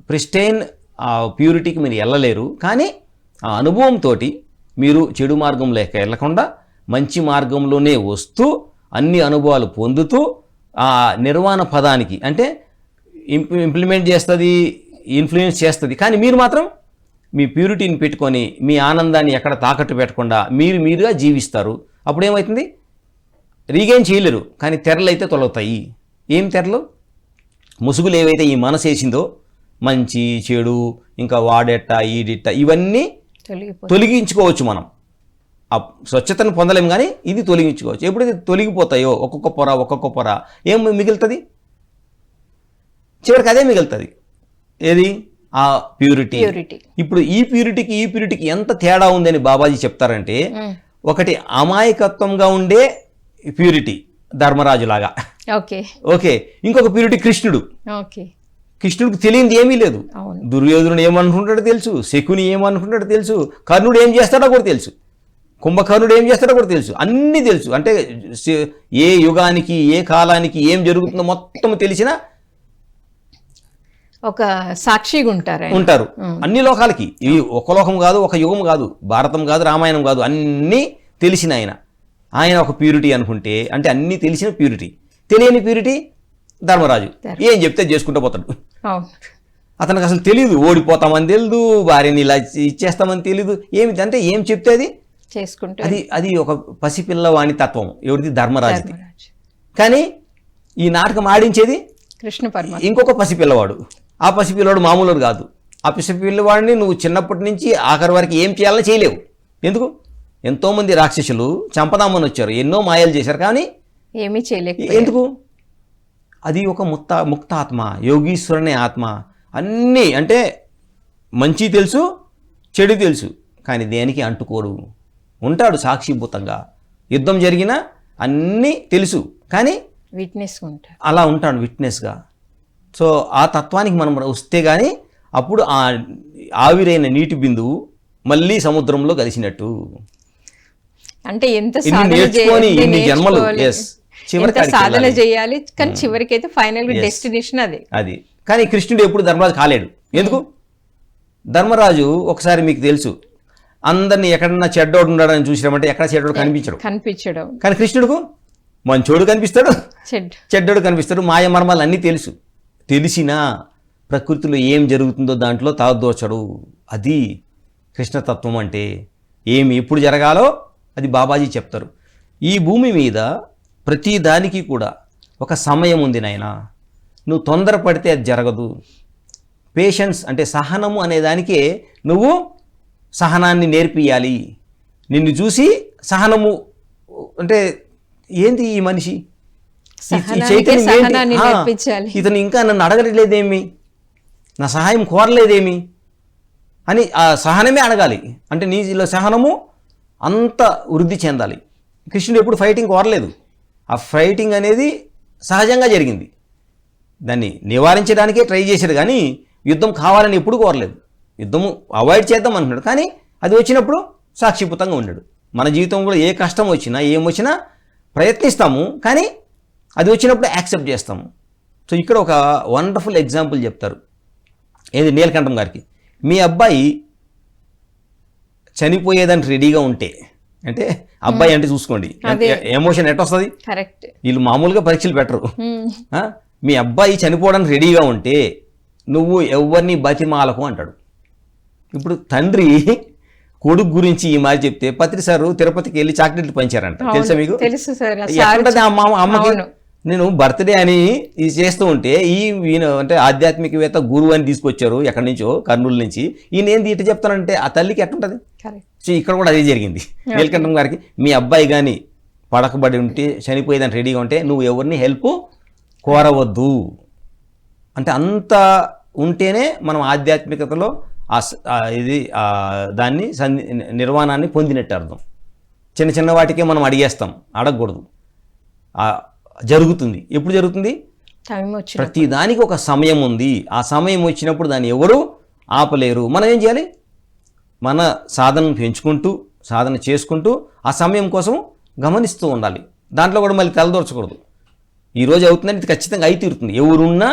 ప్రిస్టైన్ ఆ ప్యూరిటీకి మీరు వెళ్ళలేరు. కానీ ఆ అనుభవంతో మీరు చెడు మార్గంలోకి వెళ్ళకుండా మంచి మార్గంలోనే వస్తూ అన్ని అనుభవాలు పొందుతూ ఆ నిర్వాణ పదానికి అంటే ఇంప్లిమెంట్ చేస్తుంది, ఇన్ఫ్లుయెన్స్ చేస్తుంది. కానీ మీరు మాత్రం మీ ప్యూరిటీని పెట్టుకొని మీ ఆనందాన్ని ఎక్కడ తాకట్టు పెట్టకుండా మీరుగా జీవిస్తారు. అప్పుడు ఏమవుతుంది? రీగైన్ చేయలేరు. కానీ తెరలు అయితే తొలగుతాయి. ఏం తెరలు? ముసుగులు ఏవైతే ఈ మనసు వేసిందో మంచి చెడు ఇంకా వాడెట్ట ఈడిట్ట ఇవన్నీ తొలగించుకోవచ్చు. మనం ఆ స్వచ్ఛతను పొందలేము, కానీ ఇది తొలగించుకోవచ్చు. ఎప్పుడైతే తొలగిపోతాయో ఒక్కొక్క పొర ఏం మిగులుతుంది? చివరికి అదే మిగులుతుంది. ఏది? ఆ ప్యూరిటీ. ఇప్పుడు ఈ ప్యూరిటీకి ఎంత తేడా ఉందని బాబాజీ చెప్తారంటే, ఒకటి అమాయకత్వంగా ఉండే ప్యూరిటీ ధర్మరాజులాగా, ఓకే. ఇంకొక ప్యూరిటీ కృష్ణుడు. కృష్ణుడికి తెలియంది ఏమీ లేదు. దుర్యోధనుడు ఏమనుకుంటాడో తెలుసు, శకుని ఏమనుకుంటాడో తెలుసు, కర్ణుడు ఏం చేస్తాడో కూడా తెలుసు, కుంభకర్ణుడు ఏం చేస్తాడో కూడా తెలుసు, అన్నీ తెలుసు. అంటే ఏ యుగానికి ఏ కాలానికి ఏం జరుగుతుందో మొత్తం తెలిసిన ఒక సాక్షిగా ఉంటారు అన్ని లోకాలకి. ఇవి ఒక లోకం కాదు, ఒక యుగం కాదు, భారతం కాదు, రామాయణం కాదు, అన్నీ తెలిసిన ఆయన ఒక ప్యూరిటీ అనుకుంటే, అంటే అన్నీ తెలిసిన ప్యూరిటీ. తెలియని ప్యూరిటీ ధర్మరాజు. ఏం చెప్తే చేసుకుంటూ పోతాడు. అతనికి అసలు తెలియదు. ఓడిపోతామని తెలియదు, భార్యని ఇలా ఇచ్చేస్తామని తెలియదు. అంటే ఏం చెప్తే అది చేసుకుంటే అది ఒక పసిపిల్లవాణి తత్వం. ఎవరిది? ధర్మరాజుది. కానీ ఈ నాటకం ఆడించేది కృష్ణ పరమాత్మ. ఇంకొక పసిపిల్లవాడు. ఆ పసిపిల్లవాడు మామూలు కాదు. ఆ పసిపిల్లవాడిని నువ్వు చిన్నప్పటి నుంచి ఆఖరి వరకు ఏం చేయాలని చేయలేవు. ఎందుకు? ఎంతోమంది రాక్షసులు చంపదామని వచ్చారు, ఎన్నో మాయలు చేశారు, కానీ ఏమీ చేయలేక ఎందుకు? అది ఒక ముక్త ఆత్మ, యోగీశ్వరుని ఆత్మ. అన్నీ అంటే మంచి తెలుసు, చెడు తెలుసు, కానీ దేనికి అంటుకోడు. ఉంటాడు సాక్షిభూతంగా. యుద్ధం జరిగినా అన్నీ తెలుసు, కానీ విట్నెస్ ఉంటాడు. అలా ఉంటాడు విట్నెస్గా. సో ఆ తత్వానికి మనం వస్తే కానీ అప్పుడు ఆ ఆవిరైన నీటి బిందువు మళ్ళీ సముద్రంలో కలిసినట్టు. అంటే ఎంత ఇన్ని సాధన నేర్చుకొని ఇన్ని జన్మలు ఎంత సాధన చేయాలి, కానీ చివరికి అయితే ఫైనల్ డెస్టినేషన్ అదే. అది. కానీ కృష్ణుడు ఎప్పుడు ధర్మరాజు కాలేడు. ఎందుకు? ధర్మరాజు ఒకసారి మీకు తెలుసు, అందరినీ ఎక్కడన్నా చెడ్డోడు ఉన్నాడని చూసినామంటే ఎక్కడ చెడ్డోడు కనిపించడం. కానీ కృష్ణుడుకు మంచోడు కనిపిస్తాడు, చెడ్డోడు కనిపిస్తాడు. మాయ మర్మాలు అన్నీ తెలుసు. తెలిసినా ప్రకృతిలో ఏం జరుగుతుందో దాంట్లో తాదోచడు. అది కృష్ణతత్వం అంటే. ఏమి ఎప్పుడు జరగాలో అది బాబాజీ చెప్తారు. ఈ భూమి మీద ప్రతి దానికి కూడా ఒక సమయం ఉంది నాయనా. నువ్వు తొందరపడితే అది జరగదు. పేషెన్స్ అంటే సహనము అనే దానికే నువ్వు సహనాన్ని నేర్పియాలి. నిన్ను చూసి సహనము అంటే ఏంది ఈ మనిషి, ఈ చైతన్యం ఏంటి? ఇతను ఇంకా నన్ను అడగలేదేమి, నా సహాయం కోరలేదేమి అని ఆ సహనమే అడగాలి. అంటే నీలో సహనము అంత వృద్ధి చెందాలి. కృష్ణుడు ఎప్పుడు ఫైటింగ్ కోరలేదు. ఆ ఫైటింగ్ అనేది సహజంగా జరిగింది. దాన్ని నివారించడానికే ట్రై చేశాడు, కానీ యుద్ధం కావాలని ఎప్పుడు కోరలేదు. యుద్ధము అవాయిడ్ చేద్దాం అంటున్నాడు, కానీ అది వచ్చినప్పుడు సాక్షిభూతంగా ఉన్నాడు. మన జీవితంలో ఏ కష్టం వచ్చినా ఏమొచ్చినా ప్రయత్నిస్తాము, కానీ అది వచ్చినప్పుడు యాక్సెప్ట్ చేస్తాము. సో ఇక్కడ ఒక వండర్ఫుల్ ఎగ్జాంపుల్ చెప్తారు. ఏది నీలకంఠం గారికి, మీ అబ్బాయి చనిపోయేదానికి రెడీగా ఉంటే, అంటే అబ్బాయి అంటే చూసుకోండి ఎమోషన్ ఎట్ వస్తుంది. వీళ్ళు మామూలుగా పరీక్షలు పెట్టరు. మీ అబ్బాయి చనిపోవడానికి రెడీగా ఉంటే నువ్వు ఎవరిని బతిమాలకు అంటాడు. ఇప్పుడు తండ్రి కొడుకు గురించి ఈ మాట చెప్తే, పత్రి సారు తిరుపతికి వెళ్ళి చాక్లెట్లు పంచారంట. తెలుసా మీకు? ఎక్కడుంటది అమ్మకి? నేను బర్త్డే అని ఇది చేస్తూ ఉంటే ఈయన అంటే ఆధ్యాత్మికవేత్త గురువు అని తీసుకొచ్చారు ఎక్కడి నుంచో, కర్నూలు నుంచి. ఈయన ఏంది ఇటు చెప్తానంటే ఆ తల్లికి ఎట్టుంటుంది? సో ఇక్కడ కూడా అదే జరిగింది నీలకంఠం గారికి. మీ అబ్బాయి కానీ పడకబడి ఉంటే, చనిపోయేదాన్ని రెడీగా ఉంటే నువ్వు ఎవరిని హెల్ప్ కోరవద్దు అంటే, అంత ఉంటేనే మనం ఆధ్యాత్మికతలో దాన్ని నిర్వాణాన్ని పొందినట్టు అర్థం. చిన్న చిన్న వాటికే మనం అడిగేస్తాం, అడగకూడదు. జరుగుతుంది. ఎప్పుడు జరుగుతుంది? ప్రతి దానికి ఒక సమయం ఉంది. ఆ సమయం వచ్చినప్పుడు దాన్ని ఎవరు ఆపలేరు. మనం ఏం చేయాలి? మన సాధనను పెంచుకుంటూ, సాధన చేసుకుంటూ ఆ సమయం కోసం గమనిస్తూ ఉండాలి. దాంట్లో కూడా మళ్ళీ తలదూర్చకూడదు. ఈరోజు అవుతుందని ఇది ఖచ్చితంగా అయి తీరుతుంది, ఎవరున్నా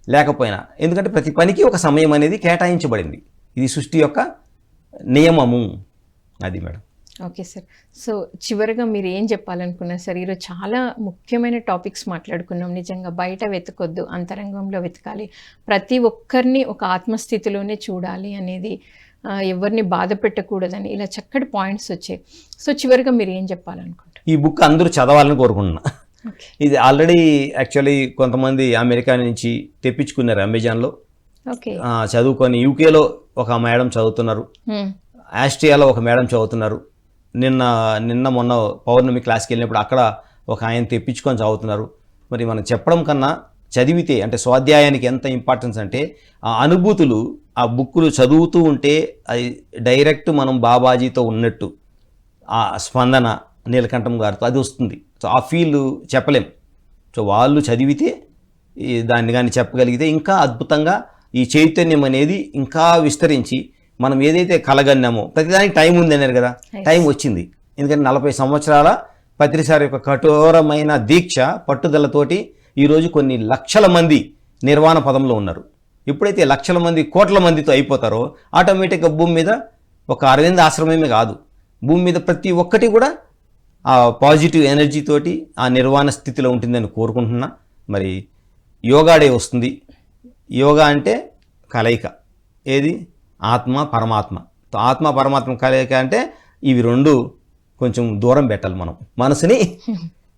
లేకపోయినా. ఎందుకంటే ప్రతి పనికి ఒక సమయం అనేది కేటాయించబడింది. ఇది సృష్టి యొక్క నియమము. అది మేడం. Okay sir. సో చివరిగా మీరు ఏం చెప్పాలనుకున్నారు సార్? ఈరోజు చాలా ముఖ్యమైన టాపిక్స్ మాట్లాడుకున్నాం. నిజంగా బయట వెతకొద్దు, అంతరంగంలో వెతకాలి, ప్రతి ఒక్కరిని ఒక ఆత్మస్థితిలోనే చూడాలి అనేది, ఎవరిని బాధ పెట్టకూడదని, ఇలా చక్కటి పాయింట్స్ వచ్చాయి. సో చివరిగా మీరు ఏం చెప్పాలనుకుంటారు? ఈ బుక్ అందరూ చదవాలని కోరుకుంటున్నా. ఇది ఆల్రెడీ యాక్చువల్లీ కొంతమంది అమెరికా నుంచి తెప్పించుకున్నారు అమెజాన్లో. చదువుకొని యూకేలో ఒక మేడం చదువుతున్నారు, ఆస్ట్రియాలో ఒక మేడం చదువుతున్నారు. నిన్న మొన్న పౌర్ణమి క్లాస్కి వెళ్ళినప్పుడు అక్కడ ఒక ఆయన తెప్పించుకొని చదువుతున్నారు. మరి మనం చెప్పడం కన్నా చదివితే, అంటే స్వాధ్యాయానికి ఎంత ఇంపార్టెన్స్ అంటే, ఆ అనుభూతులు ఆ బుక్కులు చదువుతూ ఉంటే అది డైరెక్ట్ మనం బాబాజీతో ఉన్నట్టు ఆ స్పందన నీలకంఠం గారితో అది వస్తుంది. సో ఆ ఫీల్ చెప్పలేం. సో వాళ్ళు చదివితే దాన్ని కానీ చెప్పగలిగితే ఇంకా అద్భుతంగా ఈ చైతన్యం అనేది ఇంకా విస్తరించి, మనం ఏదైతే కలగన్నామో ప్రతిదానికి టైం ఉంది అన్నారు కదా, టైం వచ్చింది. ఎందుకంటే 40 సంవత్సరాల పత్రిసారి యొక్క కఠోరమైన దీక్ష పట్టుదలతోటి ఈరోజు కొన్ని లక్షల మంది నిర్వాణ పదంలో ఉన్నారు. ఎప్పుడైతే లక్షల మంది కోట్ల మందితో అయిపోతారో ఆటోమేటిక్గా భూమి మీద ఒక అరవింద్ ఆశ్రమమే కాదు, భూమి మీద ప్రతి ఒక్కటి కూడా ఆ పాజిటివ్ ఎనర్జీతోటి ఆ నిర్వాణ స్థితిలో ఉంటుందని కోరుకుంటున్నా. మరి యోగా డే వస్తుంది. యోగా అంటే కలయిక, ఏది? ఆత్మ పరమాత్మ. ఆత్మ పరమాత్మ కలయిక అంటే ఇవి రెండు కొంచెం దూరం పెట్టాలి. మనం మనసుని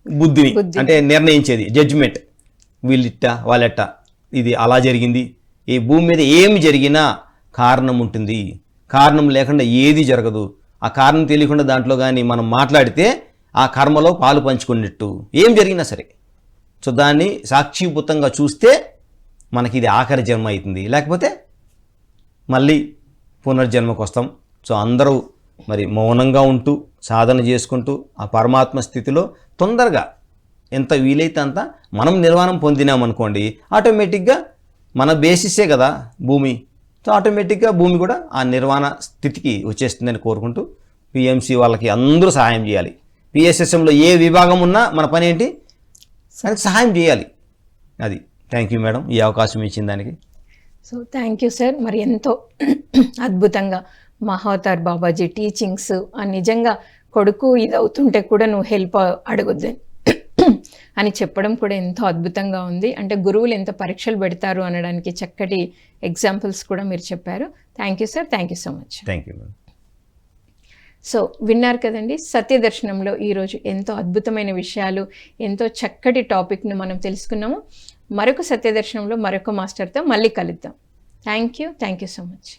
బుద్ధిని అంటే నిర్ణయించేది, జడ్జిమెంట్, వీళ్ళిట్ట వాళ్ళెట్ట, ఇది అలా జరిగింది. ఈ భూమి మీద ఏమి జరిగినా కారణం ఉంటుంది, కారణం లేకుండా ఏది జరగదు. ఆ కారణం తెలియకుండా దాంట్లో కానీ మనం మాట్లాడితే ఆ కర్మలో పాలు పంచుకున్నట్టు ఏం జరిగినా సరే. సో దాన్ని సాక్షిభూతంగా చూస్తే మనకి ఇది ఆఖరి జన్మ అవుతుంది, లేకపోతే మళ్ళీ పునర్జన్మకు వస్తాం. సో అందరూ మరి మౌనంగా ఉంటూ సాధన చేసుకుంటూ ఆ పరమాత్మ స్థితిలో తొందరగా ఎంత వీలైతే అంత మనం నిర్వాణం పొందినామనుకోండి, ఆటోమేటిక్గా మన బేసిసే కదా భూమి. సో ఆటోమేటిక్గా భూమి కూడా ఆ నిర్వాణ స్థితికి వచ్చేస్తుందని కోరుకుంటూ పిఎంసి వాళ్ళకి అందరూ సహాయం చేయాలి. పిఎస్ఎస్ఎంలో ఏ విభాగం ఉన్నా మన పని ఏంటి, దానికి సహాయం చేయాలి. అది. థ్యాంక్ యూ మేడం ఈ అవకాశం ఇచ్చిన దానికి. So thank you sir. మరి ఎంతో అద్భుతంగా మహావతార్ బాబాజీ టీచింగ్స్ నిజంగా కొడుకు ఇది అవుతుంటే కూడా నువ్వు హెల్ప్ అడగొద్దు అని చెప్పడం కూడా ఎంతో అద్భుతంగా ఉంది. అంటే గురువులు ఎంత పరీక్షలు పెడతారు అనడానికి చక్కటి ఎగ్జాంపుల్స్ కూడా మీరు చెప్పారు. Thank you sir. Thank you so much. Thank you madam. So విన్నారు కదండి, సత్యదర్శనంలో ఈరోజు ఎంతో అద్భుతమైన విషయాలు, ఎంతో చక్కటి టాపిక్ను మనం తెలుసుకున్నాము. మరొక సత్యదర్శనంలో మరొక మాస్టర్తో మళ్ళీ కలుద్దాం. Thank you so much.